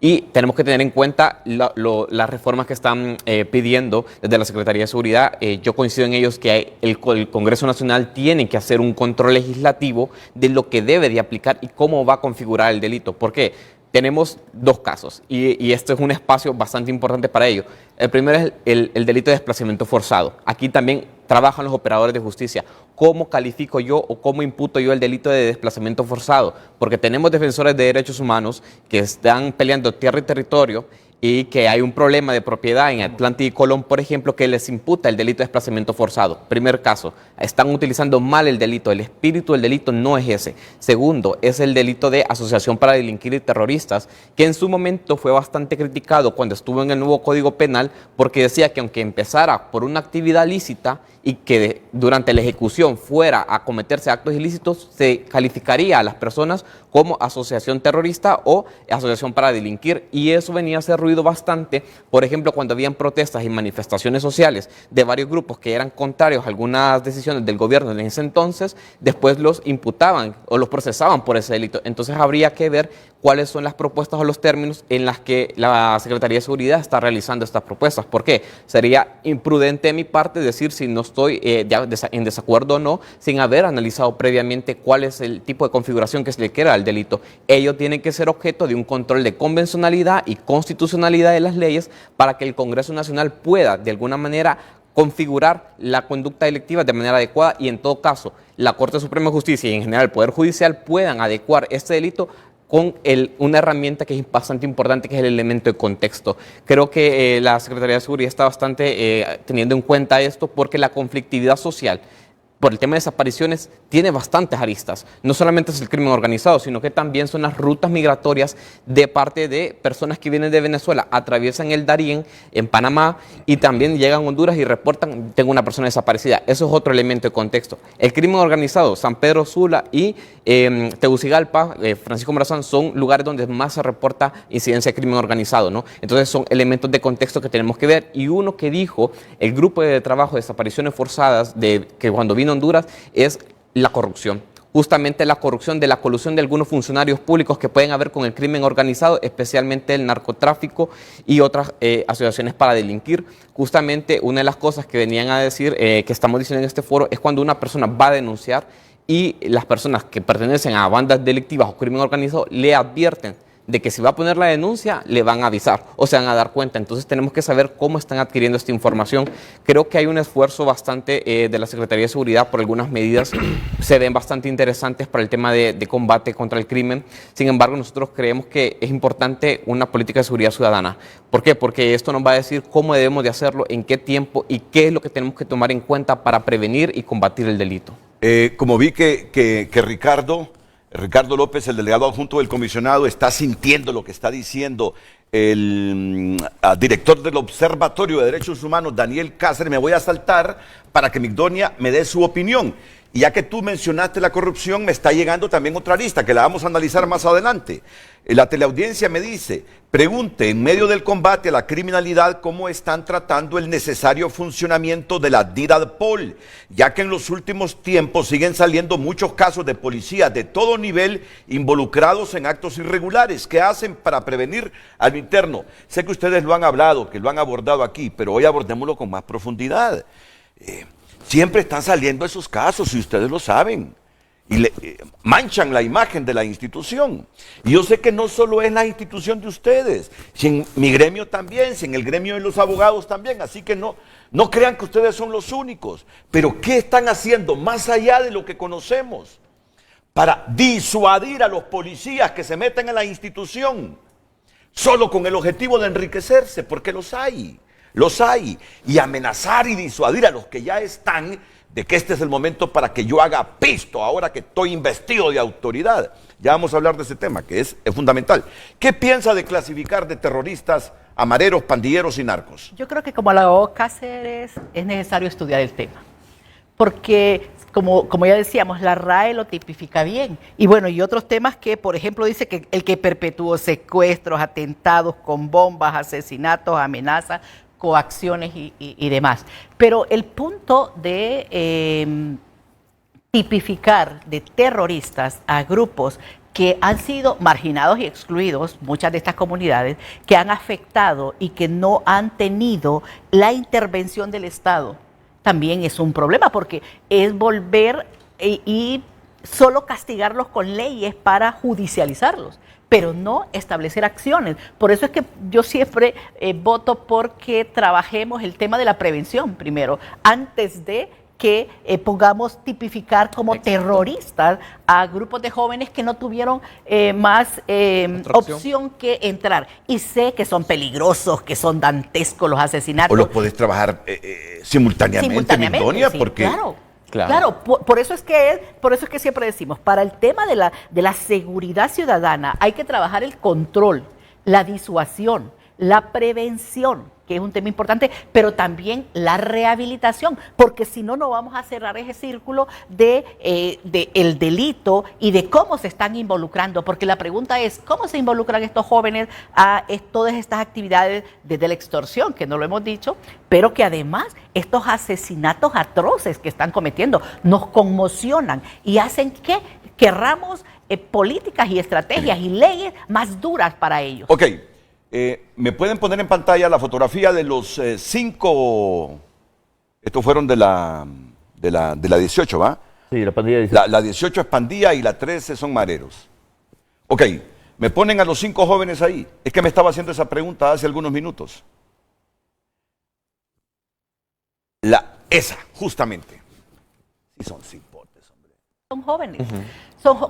Y tenemos que tener en cuenta las reformas que están pidiendo desde la Secretaría de Seguridad. Yo coincido en ellos que el Congreso Nacional tiene que hacer un control legislativo de lo que debe de aplicar y cómo va a configurar el delito. ¿Por qué? Tenemos dos casos y este es un espacio bastante importante para ello. El primero es el delito de desplazamiento forzado. Aquí también trabajan los operadores de justicia. ¿Cómo califico yo o cómo imputo yo el delito de desplazamiento forzado? Porque tenemos defensores de derechos humanos que están peleando tierra y territorio y que hay un problema de propiedad en Atlántico y Colón, por ejemplo, que les imputa el delito de desplazamiento forzado. Primer caso, están utilizando mal el delito, el espíritu del delito no es ese. Segundo, es el delito de asociación para delinquir y terroristas, que en su momento fue bastante criticado cuando estuvo en el nuevo Código Penal, porque decía que aunque empezara por una actividad lícita y que durante la ejecución fuera a cometerse actos ilícitos, se calificaría a las personas como asociación terrorista o asociación para delinquir, y eso venía a hacer ruido bastante, por ejemplo, cuando habían protestas y manifestaciones sociales de varios grupos que eran contrarios a algunas decisiones del gobierno en ese entonces, después los imputaban o los procesaban por ese delito. Entonces habría que ver cuáles son las propuestas o los términos en las que la Secretaría de Seguridad está realizando estas propuestas. ¿Por qué? Sería imprudente de mi parte decir si no estoy en desacuerdo o no, sin haber analizado previamente cuál es el tipo de configuración que se le quiera al delito. Ello tiene que ser objeto de un control de convencionalidad y constitucionalidad de las leyes para que el Congreso Nacional pueda, de alguna manera, configurar la conducta delictiva de manera adecuada y, en todo caso, la Corte Suprema de Justicia y, en general, el Poder Judicial puedan adecuar este delito con una herramienta que es bastante importante, que es el elemento de contexto. Creo que la Secretaría de Seguridad está bastante teniendo en cuenta esto, porque la conflictividad social por el tema de desapariciones tiene bastantes aristas. No solamente es el crimen organizado, sino que también son las rutas migratorias de parte de personas que vienen de Venezuela, atraviesan el Darién en Panamá y también llegan a Honduras y reportan: tengo una persona desaparecida. Eso es otro elemento de contexto. El crimen organizado, San Pedro Sula y Tegucigalpa, Francisco Morazán, son lugares donde más se reporta incidencia de crimen organizado, ¿no? Entonces son elementos de contexto que tenemos que ver. Y uno que dijo el grupo de trabajo de desapariciones forzadas, que cuando vino a Honduras, es la corrupción. Justamente la corrupción de la colusión de algunos funcionarios públicos que pueden haber con el crimen organizado, especialmente el narcotráfico y otras asociaciones para delinquir. Justamente una de las cosas que venían a decir, que estamos diciendo en este foro, es cuando una persona va a denunciar y las personas que pertenecen a bandas delictivas o crimen organizado le advierten de que si va a poner la denuncia, le van a avisar o se van a dar cuenta. Entonces tenemos que saber cómo están adquiriendo esta información. Creo que hay un esfuerzo bastante de la Secretaría de Seguridad por algunas medidas, se ven bastante interesantes para el tema de combate contra el crimen. Sin embargo, nosotros creemos que es importante una política de seguridad ciudadana. ¿Por qué? Porque esto nos va a decir cómo debemos de hacerlo, en qué tiempo y qué es lo que tenemos que tomar en cuenta para prevenir y combatir el delito. Como vi que Ricardo López, el delegado adjunto del comisionado, está sintiendo lo que está diciendo el director del Observatorio de Derechos Humanos, Daniel Cáceres, me voy a saltar para que Migdonia me dé su opinión. Y ya que tú mencionaste la corrupción, me está llegando también otra lista que la vamos a analizar más adelante. La teleaudiencia me dice: pregunte en medio del combate a la criminalidad cómo están tratando el necesario funcionamiento de la DIDADPOL, ya que en los últimos tiempos siguen saliendo muchos casos de policías de todo nivel involucrados en actos irregulares. ¿Qué hacen para prevenir al interno? Sé que ustedes lo han hablado, que lo han abordado aquí, pero hoy abordémoslo con más profundidad. Siempre están saliendo esos casos, y ustedes lo saben, y manchan la imagen de la institución. Y yo sé que no solo es la institución de ustedes, sino mi gremio también, en el gremio de los abogados también, así que no crean que ustedes son los únicos. Pero ¿qué están haciendo más allá de lo que conocemos para disuadir a los policías que se meten en la institución solo con el objetivo de enriquecerse? Porque los hay, y amenazar y disuadir a los que ya están de que este es el momento para que yo haga pisto ahora que estoy investido de autoridad. Ya vamos a hablar de ese tema, que es fundamental. ¿Qué piensa de clasificar de terroristas a mareros, pandilleros y narcos? Yo creo que, como la abogado Cáceres, es necesario estudiar el tema. porque como ya decíamos, la RAE lo tipifica bien. Y bueno, y otros temas que, por ejemplo, dice que el que perpetuó secuestros, atentados con bombas, asesinatos, amenazas, coacciones y demás. Pero el punto de tipificar de terroristas a grupos que han sido marginados y excluidos, muchas de estas comunidades, que han afectado y que no han tenido la intervención del Estado, también es un problema, porque es volver y solo castigarlos con leyes para judicializarlos, pero no establecer acciones. Por eso es que yo siempre voto porque trabajemos el tema de la prevención primero, antes de que pongamos tipificar como terroristas a grupos de jóvenes que no tuvieron más opción que entrar. Y sé que son peligrosos, que son dantescos los asesinatos. O los podés trabajar simultáneamente, Migdonia, sí, porque... Claro, por eso es que siempre decimos, para el tema de la seguridad ciudadana hay que trabajar el control, la disuasión, la prevención, que es un tema importante, pero también la rehabilitación, porque si no, no vamos a cerrar ese círculo de el delito y de cómo se están involucrando, porque la pregunta es, ¿cómo se involucran estos jóvenes a todas estas actividades desde la extorsión, que no lo hemos dicho, pero que además estos asesinatos atroces que están cometiendo nos conmocionan y hacen que querramos políticas y estrategias y leyes más duras para ellos? Ok. ¿Me pueden poner en pantalla la fotografía de los 5? Estos fueron de la 18, ¿va? Sí, la pandilla 18. La 18 es pandilla y la 13 son mareros. Ok, me ponen a los 5 jóvenes ahí. Es que me estaba haciendo esa pregunta hace algunos minutos. Esa, justamente. Sí, son cipotes, hombre. Son jóvenes.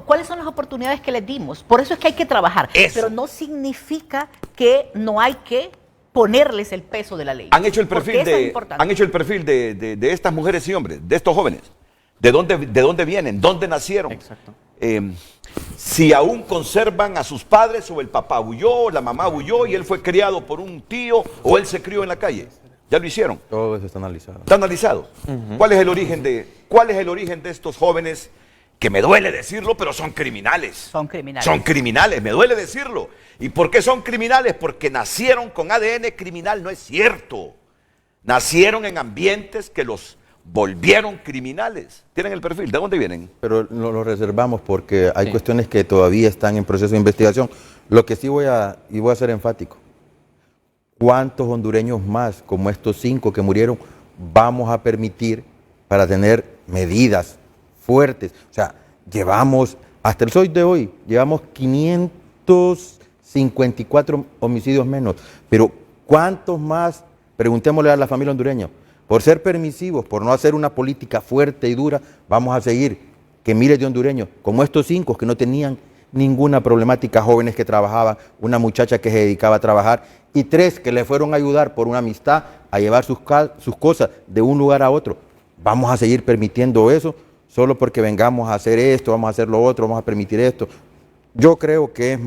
¿Cuáles son las oportunidades que les dimos? Por eso es que hay que trabajar. Pero no significa que no hay que ponerles el peso de la ley. Han hecho el perfil de estas mujeres y hombres, de estos jóvenes. ¿De dónde vienen? ¿Dónde nacieron? Exacto. Si aún conservan a sus padres, o el papá huyó, la mamá huyó y él fue criado por un tío, o él se crió en la calle. ¿Ya lo hicieron? Todo eso está analizado. Está analizado. ¿Cuál es el origen de estos jóvenes? Que me duele decirlo, pero son criminales. Son criminales. Son criminales, me duele decirlo. ¿Y por qué son criminales? Porque nacieron con ADN criminal, no es cierto. Nacieron en ambientes que los volvieron criminales. ¿Tienen el perfil? ¿De dónde vienen? Pero lo reservamos porque hay cuestiones que todavía están en proceso de investigación. Lo que sí voy a ser enfático. ¿Cuántos hondureños más, como estos 5 que murieron, vamos a permitir para tener medidas fuertes? O sea, hasta el sol de hoy, llevamos 554 homicidios menos. Pero ¿cuántos más? Preguntémosle a la familia hondureña. Por ser permisivos, por no hacer una política fuerte y dura, vamos a seguir que miles de hondureños, como estos 5 que no tenían ninguna problemática, jóvenes que trabajaban, una muchacha que se dedicaba a trabajar, y 3 que le fueron a ayudar por una amistad a llevar sus cosas de un lugar a otro. Vamos a seguir permitiendo eso, solo porque vengamos a hacer esto, vamos a hacer lo otro, vamos a permitir esto. Yo creo que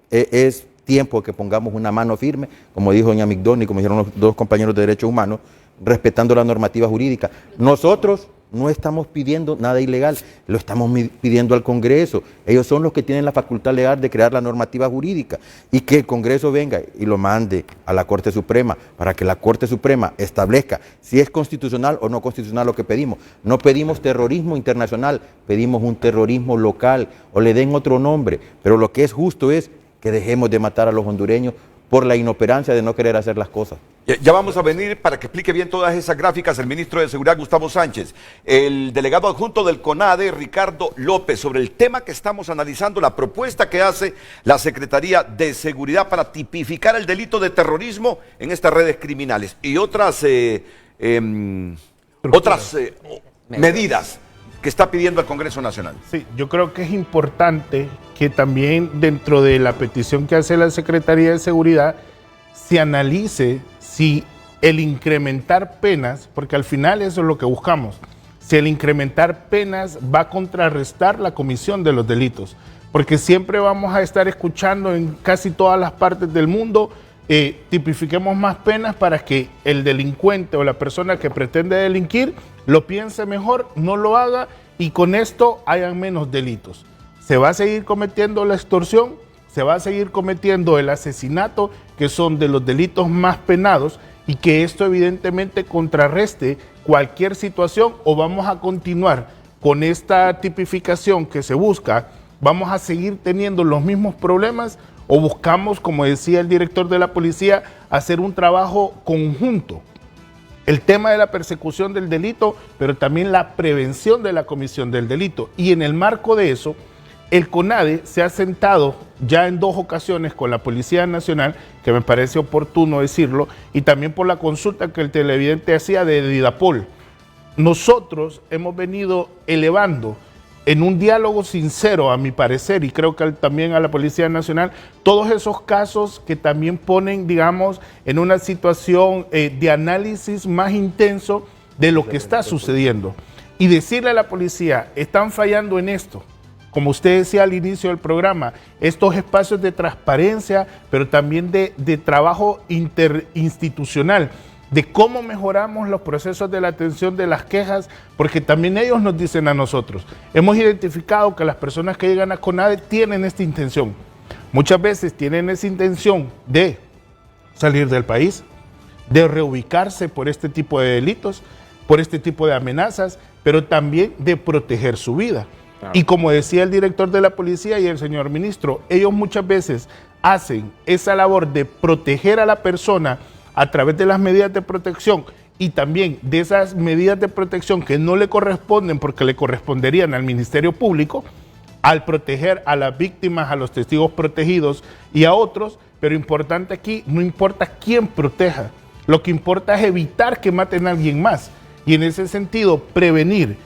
es tiempo que pongamos una mano firme, como dijo doña Migdonia, como dijeron los 2 compañeros de Derechos Humanos, respetando la normativa jurídica. Nosotros no estamos pidiendo nada ilegal, lo estamos pidiendo al Congreso. Ellos son los que tienen la facultad legal de crear la normativa jurídica y que el Congreso venga y lo mande a la Corte Suprema para que la Corte Suprema establezca si es constitucional o no constitucional lo que pedimos. No pedimos terrorismo internacional, pedimos un terrorismo local o le den otro nombre, pero lo que es justo es que dejemos de matar a los hondureños por la inoperancia de no querer hacer las cosas. Ya vamos a venir para que explique bien todas esas gráficas el ministro de Seguridad, Gustavo Sánchez, el delegado adjunto del CONADE, Ricardo López, sobre el tema que estamos analizando, la propuesta que hace la Secretaría de Seguridad para tipificar el delito de terrorismo en estas redes criminales y otras medidas que está pidiendo el Congreso Nacional. Sí, yo creo que es importante que también dentro de la petición que hace la Secretaría de Seguridad se analice si el incrementar penas, porque al final eso es lo que buscamos, si el incrementar penas va a contrarrestar la comisión de los delitos, porque siempre vamos a estar escuchando en casi todas las partes del mundo tipifiquemos más penas para que el delincuente o la persona que pretende delinquir lo piense mejor, no lo haga y con esto hayan menos delitos. Se va a seguir cometiendo la extorsión, se va a seguir cometiendo el asesinato, que son de los delitos más penados, y que esto evidentemente contrarreste cualquier situación, o vamos a continuar con esta tipificación que se busca, vamos a seguir teniendo los mismos problemas, o buscamos, como decía el director de la policía, hacer un trabajo conjunto. El tema de la persecución del delito, pero también la prevención de la comisión del delito. Y en el marco de eso, el CONADE se ha sentado ya en 2 ocasiones con la Policía Nacional, que me parece oportuno decirlo, y también por la consulta que el televidente hacía de Didapol. Nosotros hemos venido elevando en un diálogo sincero, a mi parecer, y creo que también a la Policía Nacional, todos esos casos que también ponen, digamos, en una situación de análisis más intenso de lo que está sucediendo. Y decirle a la policía, están fallando en esto. Como usted decía al inicio del programa, estos espacios de transparencia, pero también de trabajo interinstitucional, de cómo mejoramos los procesos de la atención de las quejas, porque también ellos nos dicen a nosotros, hemos identificado que las personas que llegan a CONADE tienen esta intención. Muchas veces tienen esa intención de salir del país, de reubicarse por este tipo de delitos, por este tipo de amenazas, pero también de proteger su vida. Y como decía el director de la policía y el señor ministro, ellos muchas veces hacen esa labor de proteger a la persona a través de las medidas de protección y también de esas medidas de protección que no le corresponden porque le corresponderían al Ministerio Público, al proteger a las víctimas, a los testigos protegidos y a otros, pero importante aquí, no importa quién proteja, lo que importa es evitar que maten a alguien más y en ese sentido prevenir,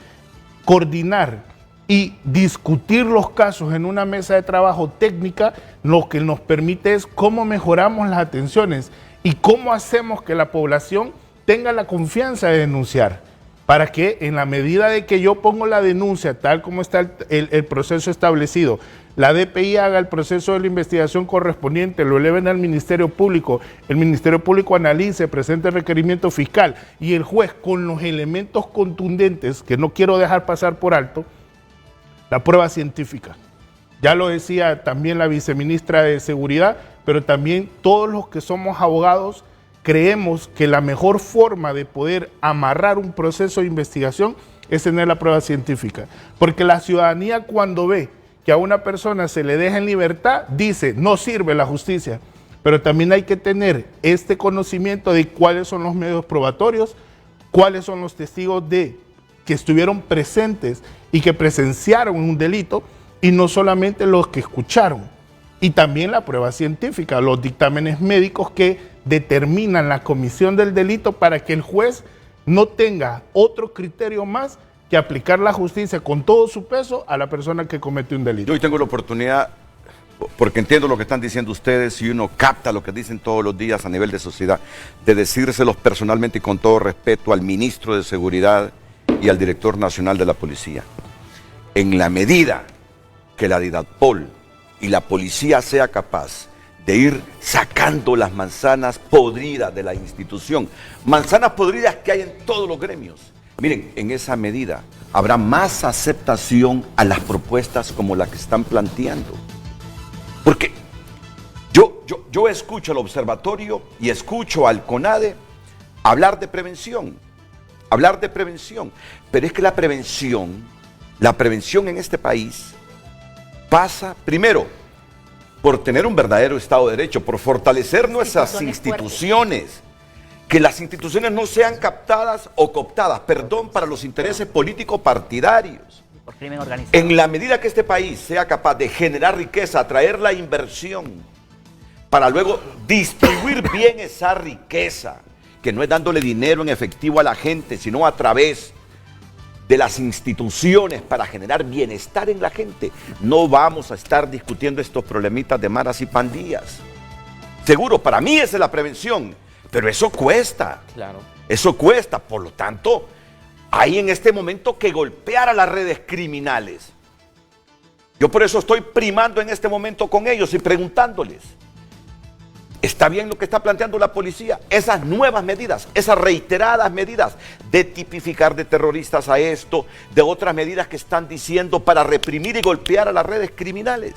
coordinar y discutir los casos en una mesa de trabajo técnica, lo que nos permite es cómo mejoramos las atenciones y cómo hacemos que la población tenga la confianza de denunciar, para que en la medida de que yo pongo la denuncia, tal como está el proceso establecido, la DPI haga el proceso de la investigación correspondiente, lo eleven al Ministerio Público, el Ministerio Público analice, presente el requerimiento fiscal y el juez con los elementos contundentes que no quiero dejar pasar por alto, la prueba científica. Ya lo decía también la viceministra de Seguridad, pero también todos los que somos abogados creemos que la mejor forma de poder amarrar un proceso de investigación es tener la prueba científica. Porque la ciudadanía cuando ve que a una persona se le deja en libertad, dice, no sirve la justicia. Pero también hay que tener este conocimiento de cuáles son los medios probatorios, cuáles son los testigos que estuvieron presentes y que presenciaron un delito, y no solamente los que escucharon. Y también la prueba científica, los dictámenes médicos que determinan la comisión del delito para que el juez no tenga otro criterio más que aplicar la justicia con todo su peso a la persona que cometió un delito. Yo hoy tengo la oportunidad, porque entiendo lo que están diciendo ustedes y uno capta lo que dicen todos los días a nivel de sociedad, de decírselos personalmente y con todo respeto al ministro de Seguridad y al director nacional de la policía. En la medida que la Didapol y la policía sea capaz de ir sacando las manzanas podridas de la institución, manzanas podridas que hay en todos los gremios. Miren, en esa medida habrá más aceptación a las propuestas como las que están planteando. Porque yo escucho al observatorio y escucho al CONADE hablar de prevención, pero es que la prevención en este país pasa primero por tener un verdadero Estado de Derecho, por fortalecer nuestras instituciones, que las instituciones no sean captadas o cooptadas, para los intereses políticos partidarios. Por crimen organizado. En la medida que este país sea capaz de generar riqueza, atraer la inversión, para luego distribuir bien esa riqueza, que no es dándole dinero en efectivo a la gente, sino a través de las instituciones para generar bienestar en la gente, no vamos a estar discutiendo estos problemitas de maras y pandillas. Seguro, para mí esa es la prevención, pero eso cuesta. Claro. Eso cuesta, por lo tanto, hay en este momento que golpear a las redes criminales. Yo por eso estoy primando en este momento con ellos y preguntándoles, Está bien lo que está planteando la policía, esas nuevas medidas, esas reiteradas medidas de tipificar de terroristas a esto, de otras medidas que están diciendo para reprimir y golpear a las redes criminales.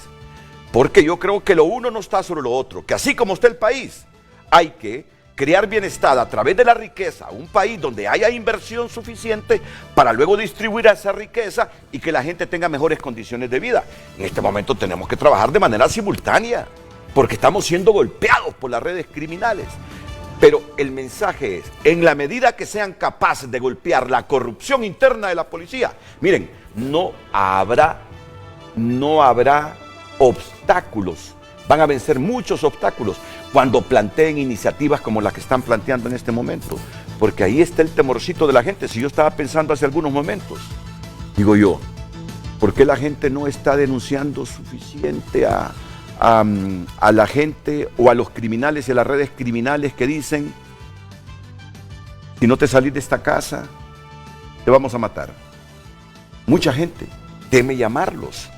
Porque yo creo que lo uno no está sobre lo otro, que así como está el país, hay que crear bienestar a través de la riqueza, un país donde haya inversión suficiente para luego distribuir esa riqueza y que la gente tenga mejores condiciones de vida. En este momento tenemos que trabajar de manera simultánea, porque estamos siendo golpeados por las redes criminales. Pero el mensaje es, en la medida que sean capaces de golpear la corrupción interna de la policía, miren, no habrá obstáculos, van a vencer muchos obstáculos cuando planteen iniciativas como las que están planteando en este momento, porque ahí está el temorcito de la gente. Si yo estaba pensando hace algunos momentos, digo yo, ¿por qué la gente no está denunciando suficiente a la gente o a los criminales y a las redes criminales que dicen, si no te salís de esta casa, te vamos a matar? Mucha gente teme llamarlos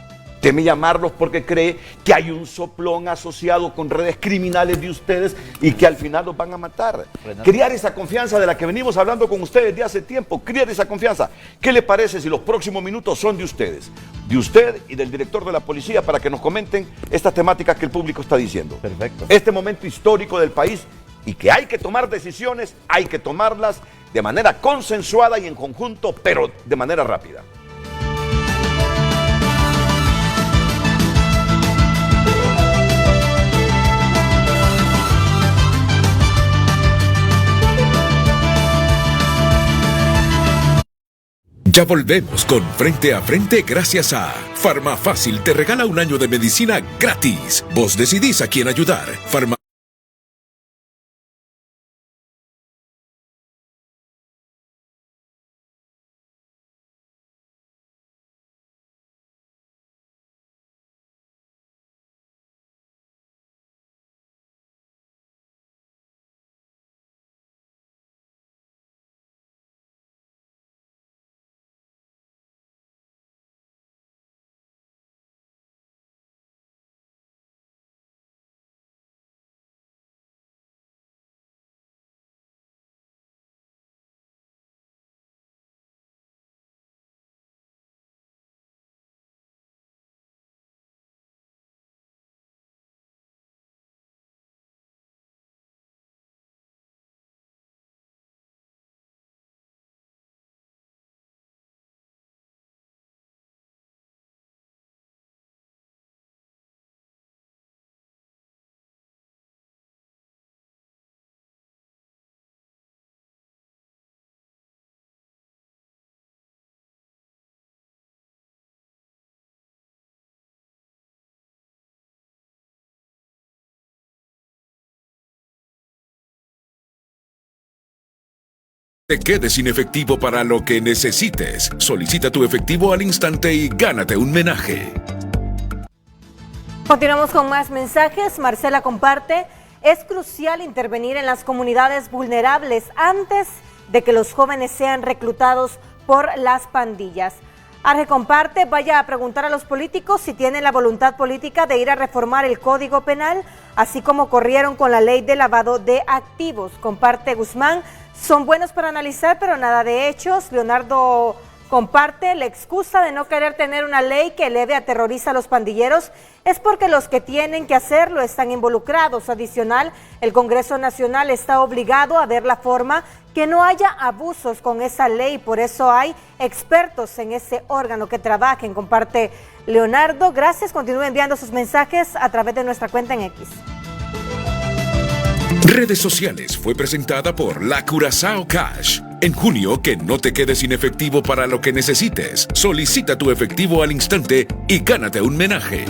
porque cree que hay un soplón asociado con redes criminales de ustedes y que al final los van a matar. Crear esa confianza de la que venimos hablando con ustedes de hace tiempo, crear esa confianza. ¿Qué le parece si los próximos minutos son de ustedes? De usted y del director de la policía, para que nos comenten estas temáticas que el público está diciendo. Perfecto. Este momento histórico del país y que hay que tomar decisiones, hay que tomarlas de manera consensuada y en conjunto, pero de manera rápida. Ya volvemos con Frente a Frente gracias a Farmafácil te regala un año de medicina gratis. Vos decidís a quién ayudar. Te quedes sin efectivo para lo que necesites. Solicita tu efectivo al instante y gánate un menaje. Continuamos con más mensajes. Marcela comparte, es crucial intervenir en las comunidades vulnerables antes de que los jóvenes sean reclutados por las pandillas. Arge comparte, vaya a preguntar a los políticos si tienen la voluntad política de ir a reformar el Código Penal, así como corrieron con la ley de lavado de activos. Comparte Guzmán, son buenos para analizar, pero nada de hechos. Leonardo comparte, la excusa de no querer tener una ley que eleve a terrorista a los pandilleros es porque los que tienen que hacerlo están involucrados. Adicional, el Congreso Nacional está obligado a ver la forma que no haya abusos con esa ley, por eso hay expertos en ese órgano que trabajen. Comparte Leonardo, gracias, continúen enviando sus mensajes a través de nuestra cuenta en X. Redes sociales fue presentada por La Curazao Cash. En junio, que no te quedes sin efectivo para lo que necesites. Solicita tu efectivo al instante y gánate un menaje.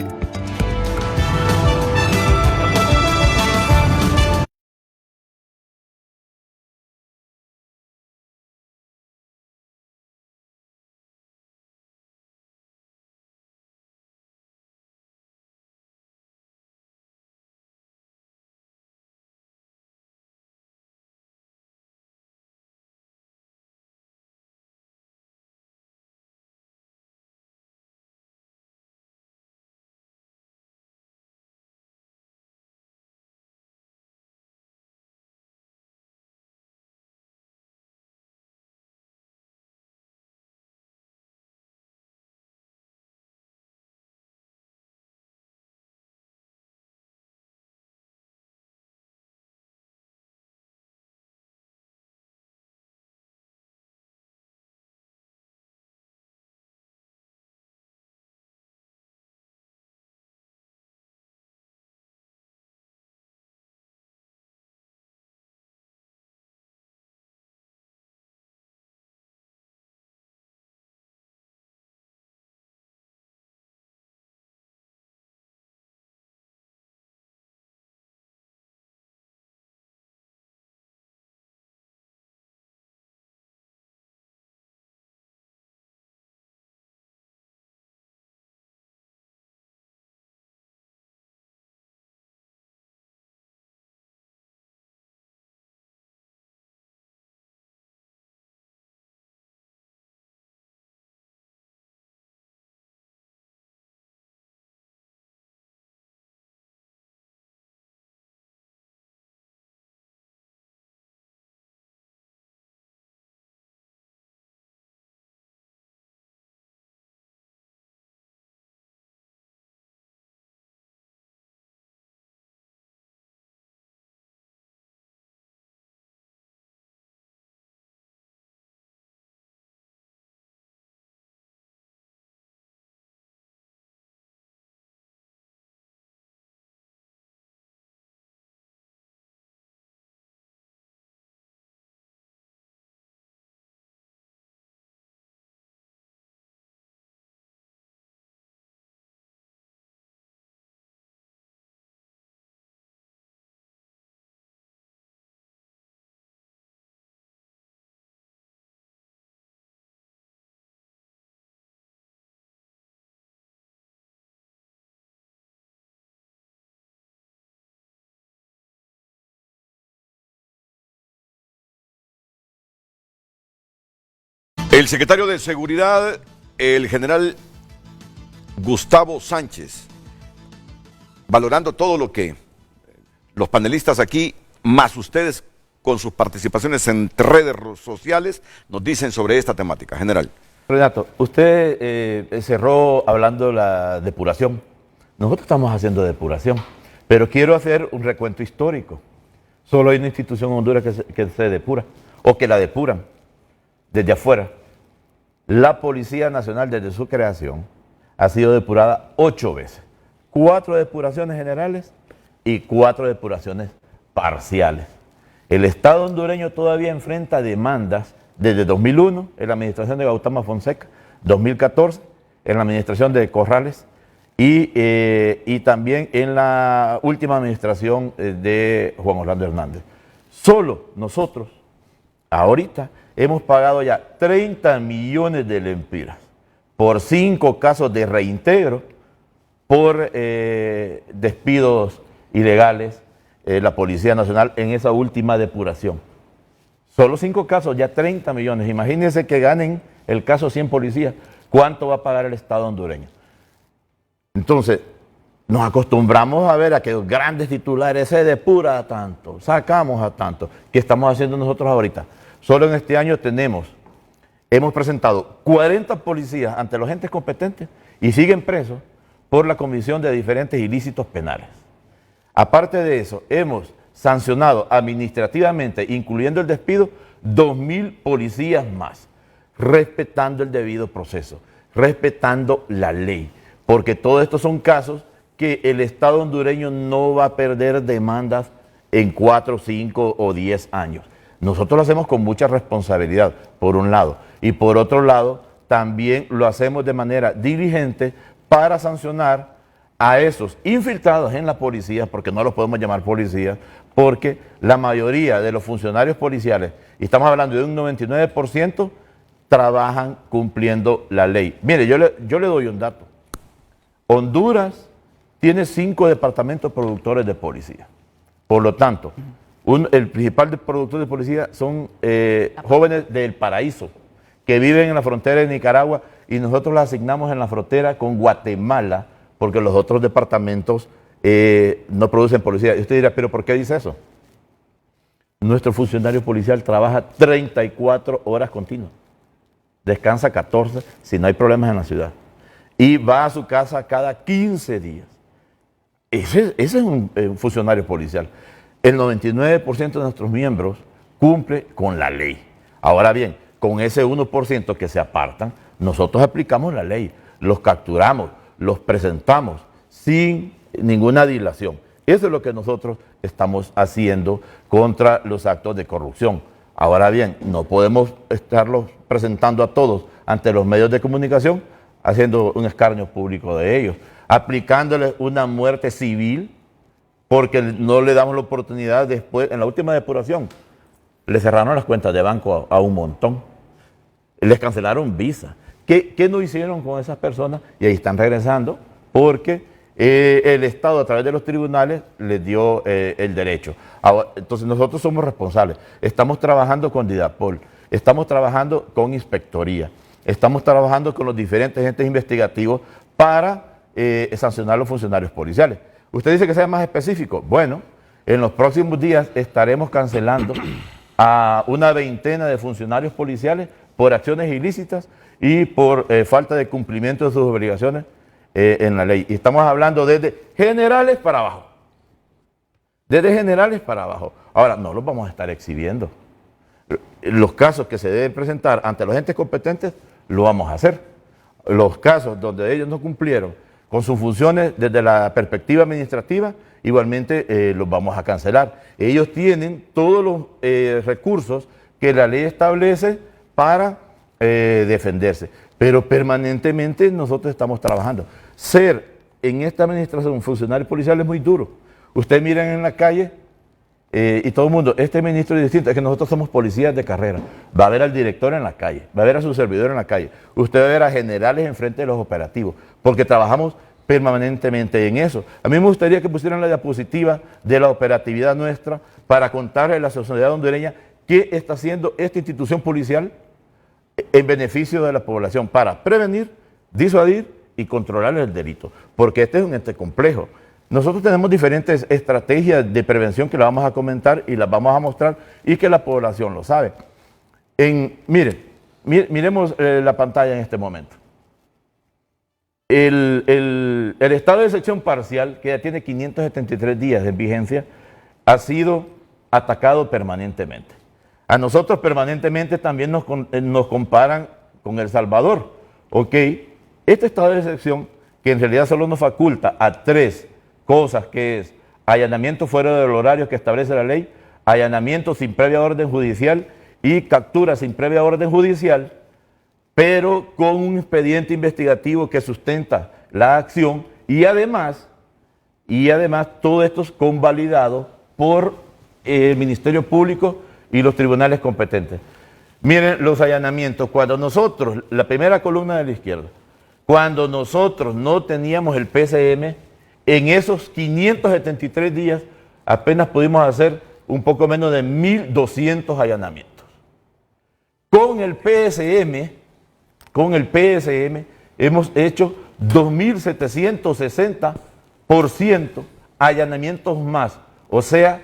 El secretario de Seguridad, el general Gustavo Sánchez, valorando todo lo que los panelistas aquí, más ustedes con sus participaciones en redes sociales, nos dicen sobre esta temática. General. Renato, usted cerró hablando de la depuración. Nosotros estamos haciendo depuración, pero quiero hacer un recuento histórico. Solo hay una institución en Honduras que se depura, o que la depuran desde afuera. La Policía Nacional, desde su creación, ha sido depurada 8 veces. 4 depuraciones generales y 4 depuraciones parciales. El Estado hondureño todavía enfrenta demandas desde 2001 en la administración de Gautama Fonseca, 2014 en la administración de Corrales y también en la última administración de Juan Orlando Hernández. Solo nosotros, ahorita, hemos pagado ya 30 millones de lempiras por 5 casos de reintegro por despidos ilegales, la Policía Nacional en esa última depuración. Solo 5 casos, ya 30 millones. Imagínense que ganen el caso 100 policías. ¿Cuánto va a pagar el Estado hondureño? Entonces, nos acostumbramos a ver a que los grandes titulares se depura a tanto, sacamos a tanto. ¿Qué estamos haciendo nosotros ahorita? Solo en este año hemos presentado 40 policías ante los entes competentes y siguen presos por la comisión de diferentes ilícitos penales. Aparte de eso, hemos sancionado administrativamente, incluyendo el despido, 2.000 policías más, respetando el debido proceso, respetando la ley, porque todos estos son casos que el Estado hondureño no va a perder demandas en 4, 5 o 10 años. Nosotros lo hacemos con mucha responsabilidad, por un lado, y por otro lado, también lo hacemos de manera diligente para sancionar a esos infiltrados en la policía, porque no los podemos llamar policías, porque la mayoría de los funcionarios policiales, y estamos hablando de un 99%, trabajan cumpliendo la ley. Mire, yo le doy un dato. Honduras tiene 5 departamentos productores de policía. Por lo tanto, el principal productor de policía son jóvenes del Paraíso, que viven en la frontera de Nicaragua, y nosotros los asignamos en la frontera con Guatemala, porque los otros departamentos no producen policía. Y usted dirá, ¿pero por qué dice eso? Nuestro funcionario policial trabaja 34 horas continuas. Descansa 14 si no hay problemas en la ciudad. Y va a su casa cada 15 días. Ese es un funcionario policial. El 99% de nuestros miembros cumple con la ley. Ahora bien, con ese 1% que se apartan, nosotros aplicamos la ley, los capturamos, los presentamos sin ninguna dilación. Eso es lo que nosotros estamos haciendo contra los actos de corrupción. Ahora bien, no podemos estarlos presentando a todos ante los medios de comunicación, haciendo un escarnio público de ellos, aplicándoles una muerte civil, porque no le damos la oportunidad después, en la última depuración, le cerraron las cuentas de banco a un montón, les cancelaron visa. ¿Qué no hicieron con esas personas? Y ahí están regresando, porque el Estado a través de los tribunales les dio el derecho. Ahora, entonces nosotros somos responsables. Estamos trabajando con Didapol, estamos trabajando con Inspectoría, estamos trabajando con los diferentes entes investigativos para sancionar a los funcionarios policiales. Usted dice que sea más específico. Bueno, en los próximos días estaremos cancelando a una veintena de funcionarios policiales por acciones ilícitas y por falta de cumplimiento de sus obligaciones en la ley. Y estamos hablando desde generales para abajo. Desde generales para abajo. Ahora, no los vamos a estar exhibiendo. Los casos que se deben presentar ante los entes competentes, lo vamos a hacer. Los casos donde ellos no cumplieron con sus funciones desde la perspectiva administrativa, igualmente los vamos a cancelar. Ellos tienen todos los recursos que la ley establece para defenderse, pero permanentemente nosotros estamos trabajando. Ser en esta administración un funcionario policial es muy duro. Ustedes miran en la calle y todo el mundo, este ministro es distinto, es que nosotros somos policías de carrera. Va a ver al director en la calle, va a ver a su servidor en la calle, usted va a ver a generales enfrente de los operativos, porque trabajamos permanentemente en eso. A mí me gustaría que pusieran la diapositiva de la operatividad nuestra para contarle a la sociedad hondureña qué está haciendo esta institución policial en beneficio de la población para prevenir, disuadir y controlar el delito, porque este es un ente complejo. Nosotros tenemos diferentes estrategias de prevención que las vamos a comentar y las vamos a mostrar y que la población lo sabe. Miremos la pantalla en este momento. El estado de excepción parcial, que ya tiene 573 días de vigencia, ha sido atacado permanentemente. A nosotros permanentemente también nos comparan con El Salvador. ¿Ok? Este estado de excepción, que en realidad solo nos faculta a 3 cosas, que es allanamiento fuera del horario que establece la ley, allanamiento sin previa orden judicial y captura sin previa orden judicial, pero con un expediente investigativo que sustenta la acción y además todo esto es convalidado por el Ministerio Público y los tribunales competentes. Miren los allanamientos, cuando nosotros, la primera columna de la izquierda, cuando nosotros no teníamos el PCM, en esos 573 días apenas pudimos hacer un poco menos de 1.200 allanamientos. Con el PSM hemos hecho 2.760% allanamientos más, o sea,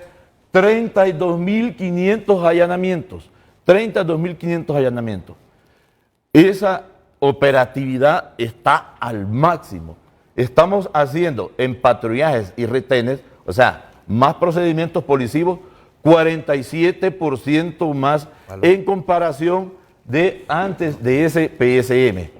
32.500 allanamientos, 32.500 allanamientos. Esa operatividad está al máximo. Estamos haciendo en patrullajes y retenes, o sea, más procedimientos policivos, 47% más en comparación de antes de ese PSM.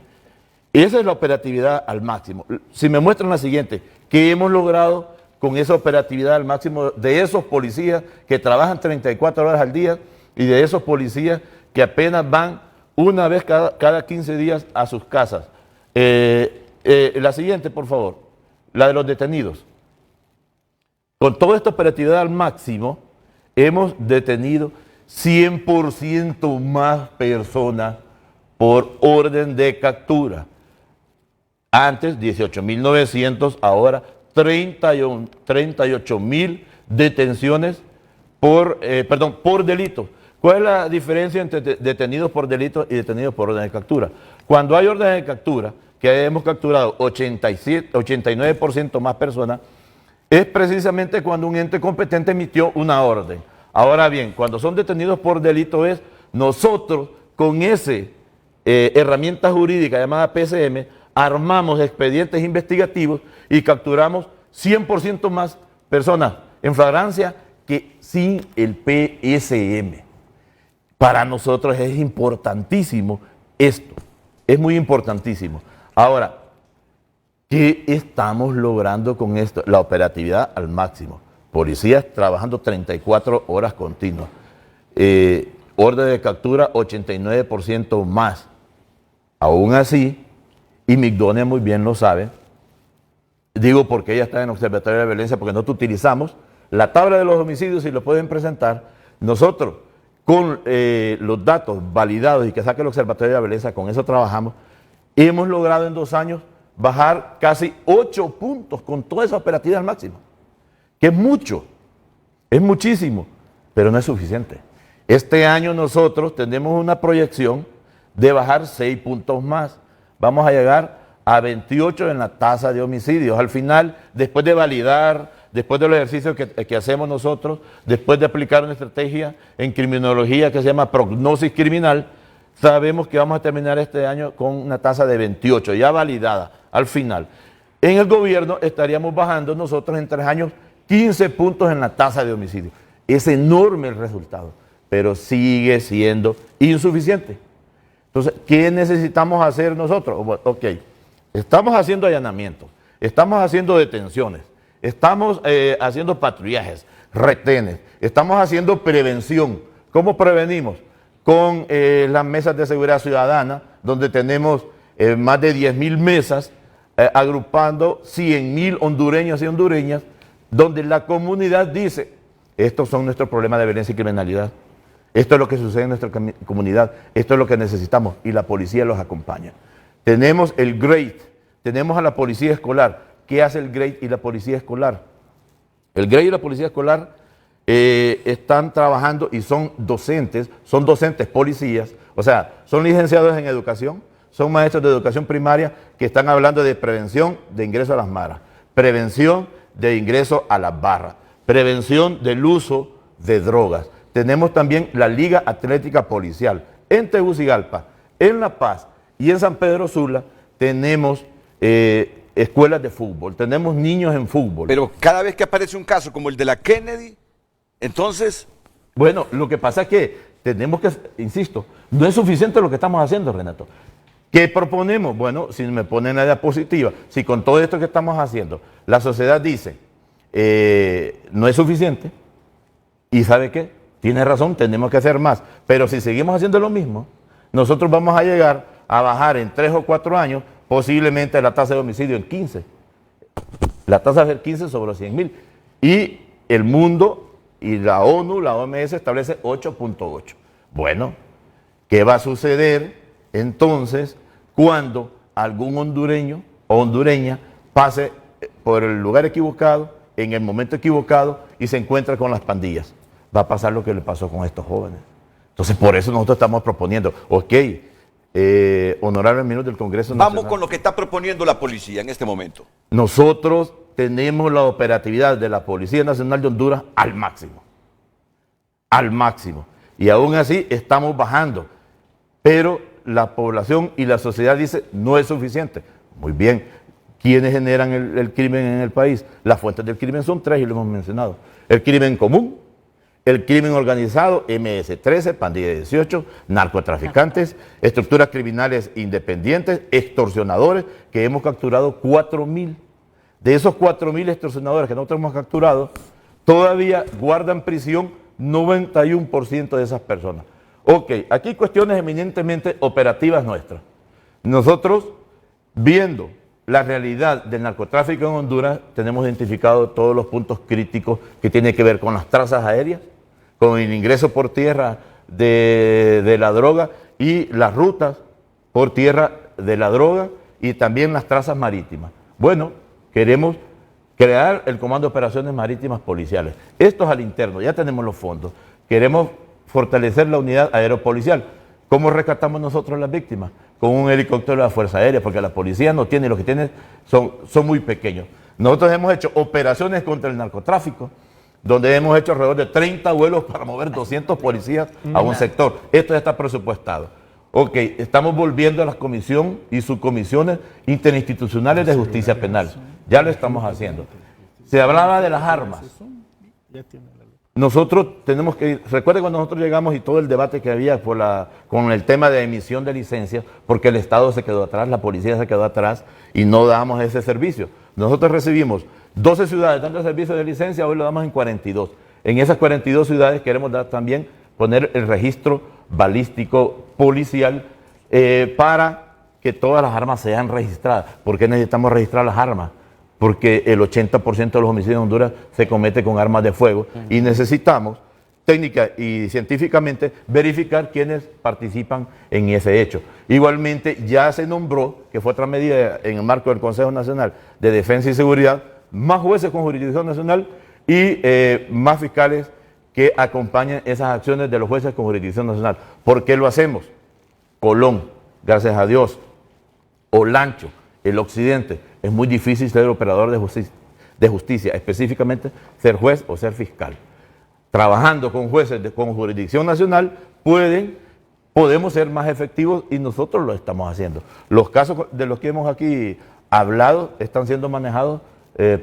Esa es la operatividad al máximo. Si me muestran la siguiente, ¿qué hemos logrado con esa operatividad al máximo de esos policías que trabajan 34 horas al día y de esos policías que apenas van una vez cada 15 días a sus casas? La siguiente, por favor, la de los detenidos. Con toda esta operatividad al máximo, hemos detenido 100% más personas por orden de captura. Antes 18.900, ahora 38.000 detenciones por delito. ¿Cuál es la diferencia entre detenidos por delito y detenidos por orden de captura? Cuando hay orden de captura, que hemos capturado 89% más personas, es precisamente cuando un ente competente emitió una orden. Ahora bien, cuando son detenidos por delito es nosotros con esa herramienta jurídica llamada PCM, armamos expedientes investigativos y capturamos 100% más personas en flagrancia que sin el PSM. Para nosotros es importantísimo esto, es muy importantísimo. Ahora, ¿qué estamos logrando con esto? La operatividad al máximo. Policías trabajando 34 horas continuas. Orden de captura 89% más. Aún así, y Migdonia muy bien lo sabe, digo porque ella está en el Observatorio de la Violencia, porque nosotros utilizamos la tabla de los homicidios y lo pueden presentar. Nosotros, con los datos validados y que saque el Observatorio de la Violencia, con eso trabajamos, hemos logrado en 2 años bajar casi 8 puntos con toda esa operatividad al máximo. Que es mucho, es muchísimo, pero no es suficiente. Este año nosotros tenemos una proyección de bajar 6 puntos más. Vamos a llegar a 28 en la tasa de homicidios. Al final, después de validar, después del ejercicio que hacemos nosotros, después de aplicar una estrategia en criminología que se llama prognosis criminal, sabemos que vamos a terminar este año con una tasa de 28, ya validada al final. En el gobierno estaríamos bajando nosotros en 3 años 15 puntos en la tasa de homicidio. Es enorme el resultado, pero sigue siendo insuficiente. Entonces, ¿qué necesitamos hacer nosotros? Ok, estamos haciendo allanamientos, estamos haciendo detenciones, estamos haciendo patrullajes, retenes, estamos haciendo prevención. ¿Cómo prevenimos? Con las mesas de seguridad ciudadana, donde tenemos más de 10.000 mesas, agrupando 100.000 hondureños y hondureñas, donde la comunidad dice, estos son nuestros problemas de violencia y criminalidad, esto es lo que sucede en nuestra comunidad, esto es lo que necesitamos, y la policía los acompaña. Tenemos el GRADE, tenemos a la policía escolar. ¿Qué hace el GRADE y la policía escolar? El GRADE y la policía escolar están trabajando y son docentes policías, o sea, son licenciados en educación, son maestros de educación primaria que están hablando de prevención de ingreso a las maras, prevención de ingreso a las barras, prevención del uso de drogas. Tenemos también la Liga Atlética Policial. En Tegucigalpa, en La Paz y en San Pedro Sula tenemos escuelas de fútbol, tenemos niños en fútbol. Pero cada vez que aparece un caso como el de la Kennedy, entonces... Bueno, lo que pasa es que tenemos que, insisto, no es suficiente lo que estamos haciendo, Renato. ¿Qué proponemos? Bueno, si me ponen la diapositiva, si con todo esto que estamos haciendo, la sociedad dice, no es suficiente, y ¿sabe qué? Tiene razón, tenemos que hacer más. Pero si seguimos haciendo lo mismo, nosotros vamos a llegar a bajar en 3 o 4 años posiblemente la tasa de homicidio en 15. La tasa de 15 sobre 100.000. Y el mundo y la ONU, la OMS establece 8.8. Bueno, ¿qué va a suceder entonces cuando algún hondureño o hondureña pase por el lugar equivocado, en el momento equivocado y se encuentra con las pandillas? Va a pasar lo que le pasó con estos jóvenes. Entonces, por eso nosotros estamos proponiendo, honorable ministro del Congreso Nacional. Vamos con lo que está proponiendo la policía en este momento. Nosotros tenemos la operatividad de la Policía Nacional de Honduras al máximo. Al máximo. Y aún así estamos bajando. Pero la población y la sociedad dice, no es suficiente. Muy bien. ¿Quiénes generan el crimen en el país? Las fuentes del crimen son 3 y lo hemos mencionado. El crimen común, el crimen organizado, MS-13, pandilla 18, narcotraficantes, estructuras criminales independientes, extorsionadores, que hemos capturado 4.000. De esos 4.000 extorsionadores que nosotros hemos capturado, todavía guardan prisión 91% de esas personas. Ok, aquí cuestiones eminentemente operativas nuestras. Nosotros, viendo la realidad del narcotráfico en Honduras, tenemos identificado todos los puntos críticos que tienen que ver con las trazas aéreas, con el ingreso por tierra de la droga y las rutas por tierra de la droga y también las trazas marítimas. Bueno, queremos crear el Comando de Operaciones Marítimas Policiales. Esto es al interno, ya tenemos los fondos. Queremos fortalecer la unidad aeropolicial. ¿Cómo rescatamos nosotros a las víctimas? Con un helicóptero de la Fuerza Aérea, porque la policía no tiene, lo que tiene son muy pequeños. Nosotros hemos hecho operaciones contra el narcotráfico, donde hemos hecho alrededor de 30 vuelos para mover 200 policías a un sector. Esto ya está presupuestado. Ok, estamos volviendo a la comisión y subcomisiones interinstitucionales de justicia penal. Ya lo estamos haciendo. Se hablaba de las armas. Nosotros tenemos que ir, recuerde cuando nosotros llegamos y todo el debate que había con el tema de emisión de licencias, porque el Estado se quedó atrás, la policía se quedó atrás y no damos ese servicio. Nosotros recibimos 12 ciudades dando servicio de licencia, hoy lo damos en 42. En esas 42 ciudades queremos también poner el registro balístico policial para que todas las armas sean registradas. ¿Por qué necesitamos registrar las armas? Porque el 80% de los homicidios en Honduras se comete con armas de fuego y necesitamos técnica y científicamente verificar quiénes participan en ese hecho. Igualmente ya se nombró, que fue otra medida en el marco del Consejo Nacional de Defensa y Seguridad, más jueces con jurisdicción nacional y más fiscales que acompañen esas acciones de los jueces con jurisdicción nacional. ¿Por qué lo hacemos? Colón, gracias a Dios, Olancho, el occidente, es muy difícil ser operador de justicia, específicamente ser juez o ser fiscal. Trabajando con jueces con jurisdicción nacional podemos ser más efectivos y nosotros lo estamos haciendo. Los casos de los que hemos aquí hablado están siendo manejados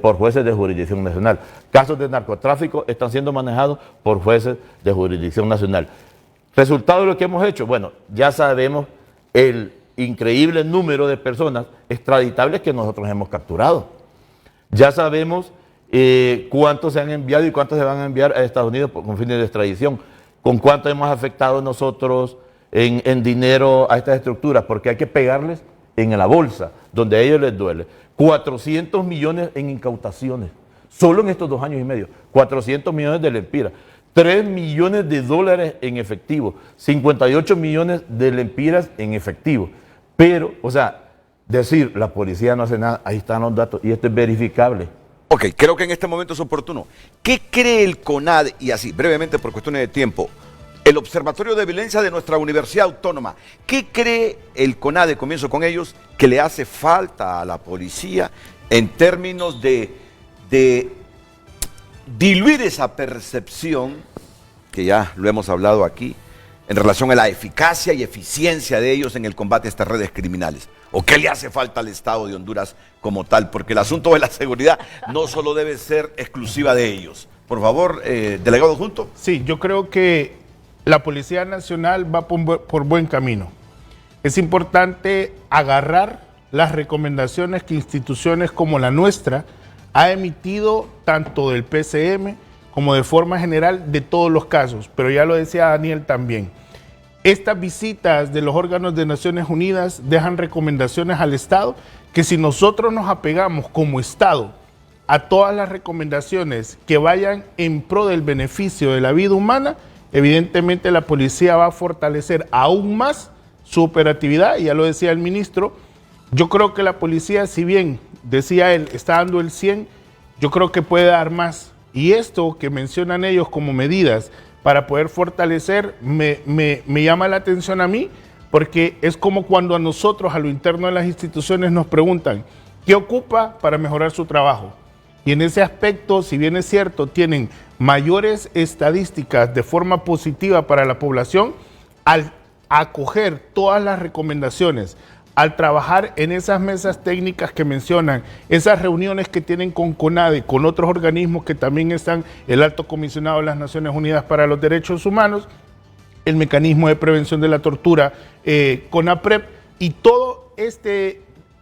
por jueces de jurisdicción nacional. Casos de narcotráfico están siendo manejados por jueces de jurisdicción nacional. ¿Resultado de lo que hemos hecho? Bueno, ya sabemos el increíble número de personas extraditables que nosotros hemos capturado. Ya sabemos cuántos se han enviado y cuántos se van a enviar a Estados Unidos con fines de extradición. Con cuánto hemos afectado nosotros en dinero a estas estructuras, porque hay que pegarles en la bolsa, donde a ellos les duele. 400 millones en incautaciones, solo en estos 2 años y medio. 400 millones de lempiras. 3 millones de dólares en efectivo, 58 millones de lempiras en efectivo. Pero, o sea, decir, la policía no hace nada, ahí están los datos, y esto es verificable. Ok, creo que en este momento es oportuno. ¿Qué cree el CONADE? Y así, brevemente por cuestiones de tiempo, el Observatorio de Violencia de nuestra Universidad Autónoma. ¿Qué cree el CONADE, comienzo con ellos, que le hace falta a la policía en términos de diluir esa percepción, que ya lo hemos hablado aquí, en relación a la eficacia y eficiencia de ellos en el combate a estas redes criminales? ¿O qué le hace falta al Estado de Honduras como tal? Porque el asunto de la seguridad no solo debe ser exclusiva de ellos. Por favor, delegado adjunto. Sí, yo creo que la Policía Nacional va por buen camino. Es importante agarrar las recomendaciones que instituciones como la nuestra ha emitido tanto del PCM como de forma general de todos los casos, pero ya lo decía Daniel también. Estas visitas de los órganos de Naciones Unidas dejan recomendaciones al Estado que si nosotros nos apegamos como Estado a todas las recomendaciones que vayan en pro del beneficio de la vida humana, evidentemente la policía va a fortalecer aún más su operatividad. Y ya lo decía el ministro, yo creo que la policía, si bien, decía él, está dando el 100, yo creo que puede dar más. Y esto que mencionan ellos como medidas para poder fortalecer, me llama la atención a mí, porque es como cuando a nosotros, a lo interno de las instituciones, nos preguntan, ¿qué ocupa para mejorar su trabajo? Y en ese aspecto, si bien es cierto, tienen mayores estadísticas de forma positiva para la población, al acoger todas las recomendaciones, al trabajar en esas mesas técnicas que mencionan, esas reuniones que tienen con CONADE, con otros organismos que también están, el Alto Comisionado de las Naciones Unidas para los Derechos Humanos, el Mecanismo de Prevención de la Tortura, CONAPREP, y todos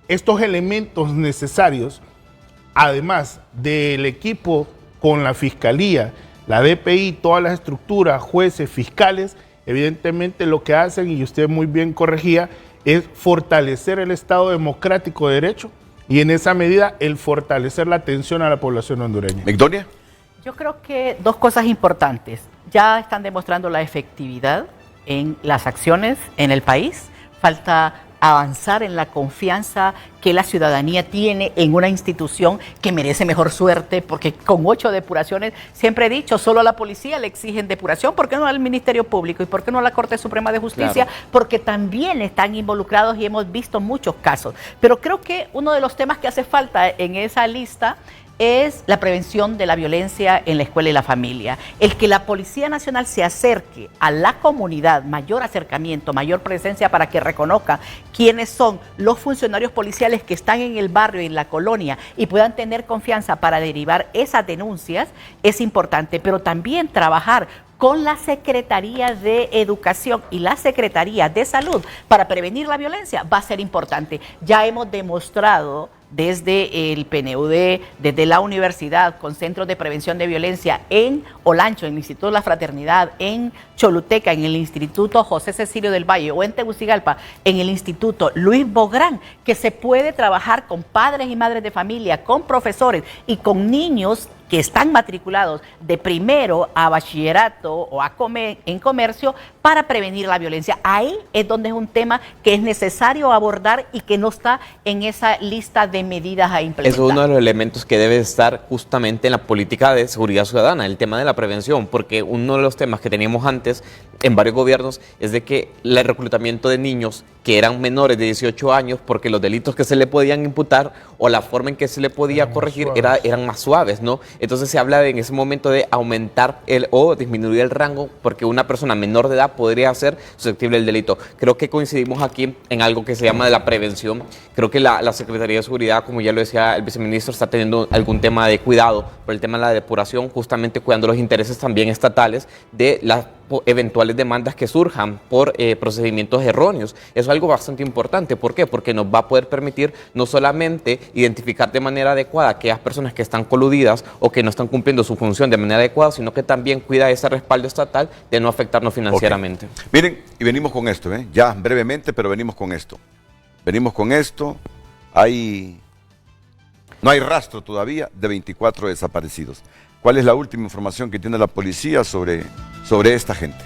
estos elementos necesarios, además del equipo con la Fiscalía, la DPI, todas las estructuras, jueces, fiscales, evidentemente lo que hacen, y usted muy bien corregía, es fortalecer el Estado democrático de derecho y en esa medida el fortalecer la atención a la población hondureña. ¿Migdonia? Yo creo que dos cosas importantes. Ya están demostrando la efectividad en las acciones en el país. Falta avanzar en la confianza que la ciudadanía tiene en una institución que merece mejor suerte, porque con 8 depuraciones, siempre he dicho, solo a la policía le exigen depuración, ¿por qué no al Ministerio Público? ¿Y por qué no a la Corte Suprema de Justicia? Claro. Porque también están involucrados y hemos visto muchos casos. Pero creo que uno de los temas que hace falta en esa lista es la prevención de la violencia en la escuela y la familia. El que la Policía Nacional se acerque a la comunidad, mayor acercamiento, mayor presencia para que reconozca quiénes son los funcionarios policiales que están en el barrio y en la colonia y puedan tener confianza para derivar esas denuncias es importante, pero también trabajar con la Secretaría de Educación y la Secretaría de Salud para prevenir la violencia va a ser importante. Ya hemos demostrado desde el PNUD, desde la universidad, con centros de prevención de violencia en Olancho, en el Instituto de la Fraternidad, en Choluteca, en el Instituto José Cecilio del Valle o en Tegucigalpa, en el Instituto Luis Bográn, que se puede trabajar con padres y madres de familia, con profesores y con niños que están matriculados de primero a bachillerato o en comercio para prevenir la violencia. Ahí es donde es un tema que es necesario abordar y que no está en esa lista de medidas a implementar. Es uno de los elementos que debe estar justamente en la política de seguridad ciudadana, el tema de la prevención, porque uno de los temas que teníamos antes en varios gobiernos es de que el reclutamiento de niños que eran menores de 18 años, porque los delitos que se le podían imputar o la forma en que se le podía corregir eran más suaves, ¿no? Entonces se habla en ese momento de aumentar o disminuir el rango porque una persona menor de edad podría ser susceptible del delito. Creo que coincidimos aquí en algo que se llama de la prevención. Creo que la Secretaría de Seguridad, como ya lo decía el viceministro, está teniendo algún tema de cuidado por el tema de la depuración, justamente cuidando los intereses también estatales de las eventuales demandas que surjan por procedimientos erróneos. Eso es algo bastante importante. ¿Por qué? Porque nos va a poder permitir no solamente identificar de manera adecuada a aquellas personas que están coludidas o que no están cumpliendo su función de manera adecuada, sino que también cuida ese respaldo estatal de no afectarnos financieramente. Okay. Miren, y venimos con esto, ya brevemente, pero venimos con esto. No hay rastro todavía de 24 desaparecidos. ¿Cuál es la última información que tiene la policía sobre esta gente?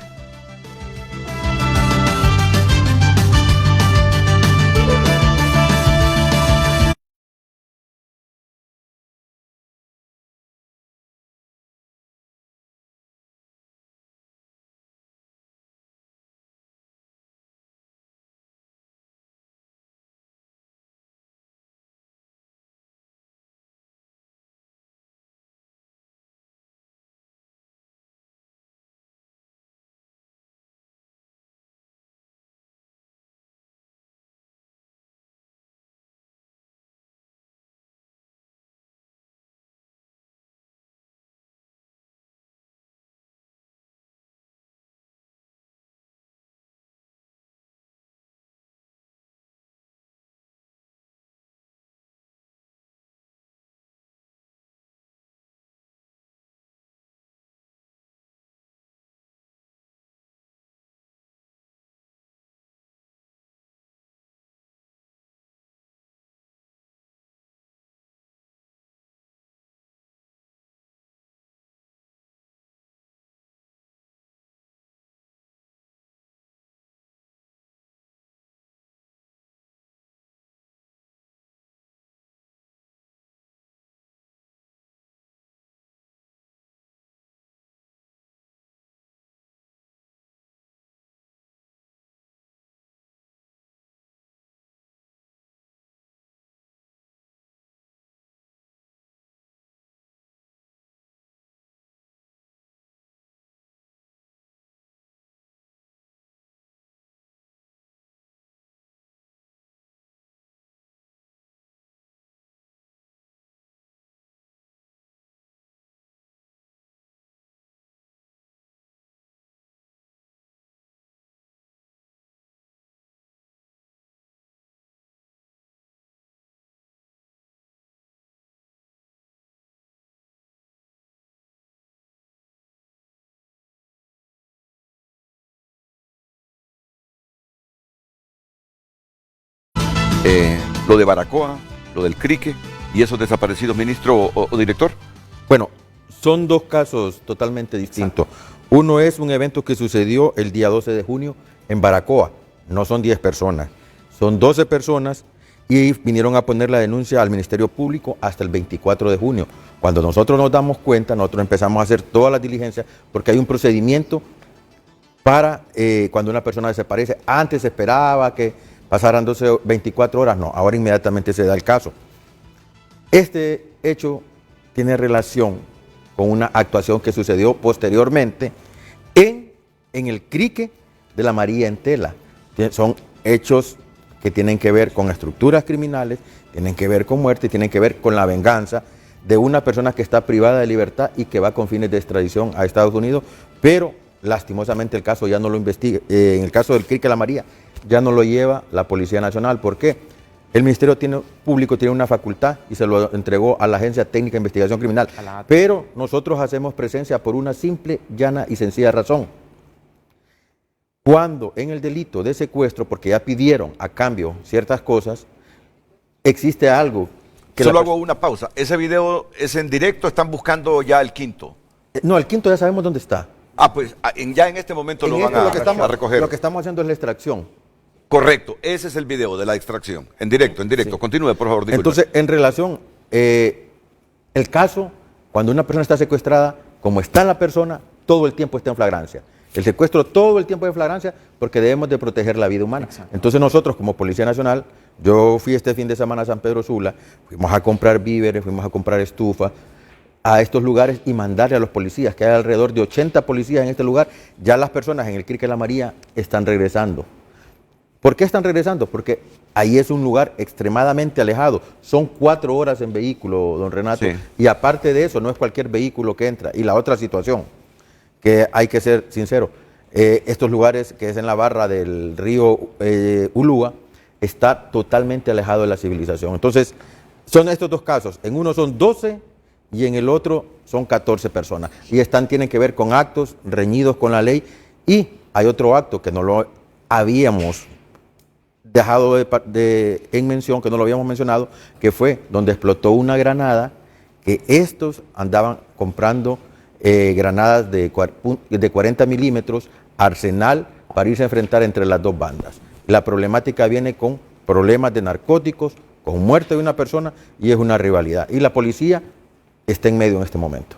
lo de Baracoa, lo del Crique y esos desaparecidos, ministro o director? Bueno, son dos casos totalmente distintos. Uno es un evento que sucedió el día 12 de junio en Baracoa. No son 10 personas, son 12 personas y vinieron a poner la denuncia al Ministerio Público hasta el 24 de junio. Cuando nosotros nos damos cuenta, nosotros empezamos a hacer todas las diligencias porque hay un procedimiento para cuando una persona desaparece. Antes se esperaba que pasaran 12 o 24 horas, no, ahora inmediatamente se da el caso. Este hecho tiene relación con una actuación que sucedió posteriormente en el Crique de la María en Tela. Son hechos que tienen que ver con estructuras criminales, tienen que ver con muerte, tienen que ver con la venganza de una persona que está privada de libertad y que va con fines de extradición a Estados Unidos, pero lastimosamente el caso ya no lo investiga, en el caso del Crique de la María ya no lo lleva la Policía Nacional. ¿Por qué? El Ministerio Público tiene una facultad y se lo entregó a la Agencia Técnica de Investigación Criminal, pero nosotros hacemos presencia por una simple, llana y sencilla razón. Cuando en el delito de secuestro, porque ya pidieron a cambio ciertas cosas, existe algo que... Solo hago una pausa. ¿Ese video es en directo? ¿Están buscando ya el quinto? No, el quinto ya sabemos dónde está. Ah, pues ya en este momento lo van a recoger. Lo que estamos haciendo es la extracción. Correcto, ese es el video de la extracción. En directo. Sí. Continúe, por favor. Disculpe. Entonces, en relación, el caso, cuando una persona está secuestrada, como está la persona, todo el tiempo está en flagrancia. El secuestro todo el tiempo es flagrancia porque debemos de proteger la vida humana. Exacto. Entonces nosotros como Policía Nacional, yo fui este fin de semana a San Pedro Sula, fuimos a comprar víveres, fuimos a comprar estufas a estos lugares y mandarle a los policías, que hay alrededor de 80 policías en este lugar. Ya las personas en el Crique de la María están regresando. ¿Por qué están regresando? Porque ahí es un lugar extremadamente alejado. Son 4 horas en vehículo, don Renato. Sí. Y aparte de eso, no es cualquier vehículo que entra. Y la otra situación, que hay que ser sincero, estos lugares que es en la barra del río Ulúa, está totalmente alejado de la civilización. Entonces, son estos dos casos. En uno son 12 y en el otro son 14 personas. Y tienen que ver con actos reñidos con la ley. Y hay otro acto que no lo habíamos dejado en mención, que no lo habíamos mencionado, que fue donde explotó una granada, que estos andaban comprando granadas de 40 milímetros, arsenal, para irse a enfrentar entre las dos bandas. La problemática viene con problemas de narcóticos, con muerte de una persona, y es una rivalidad. Y la policía está en medio en este momento.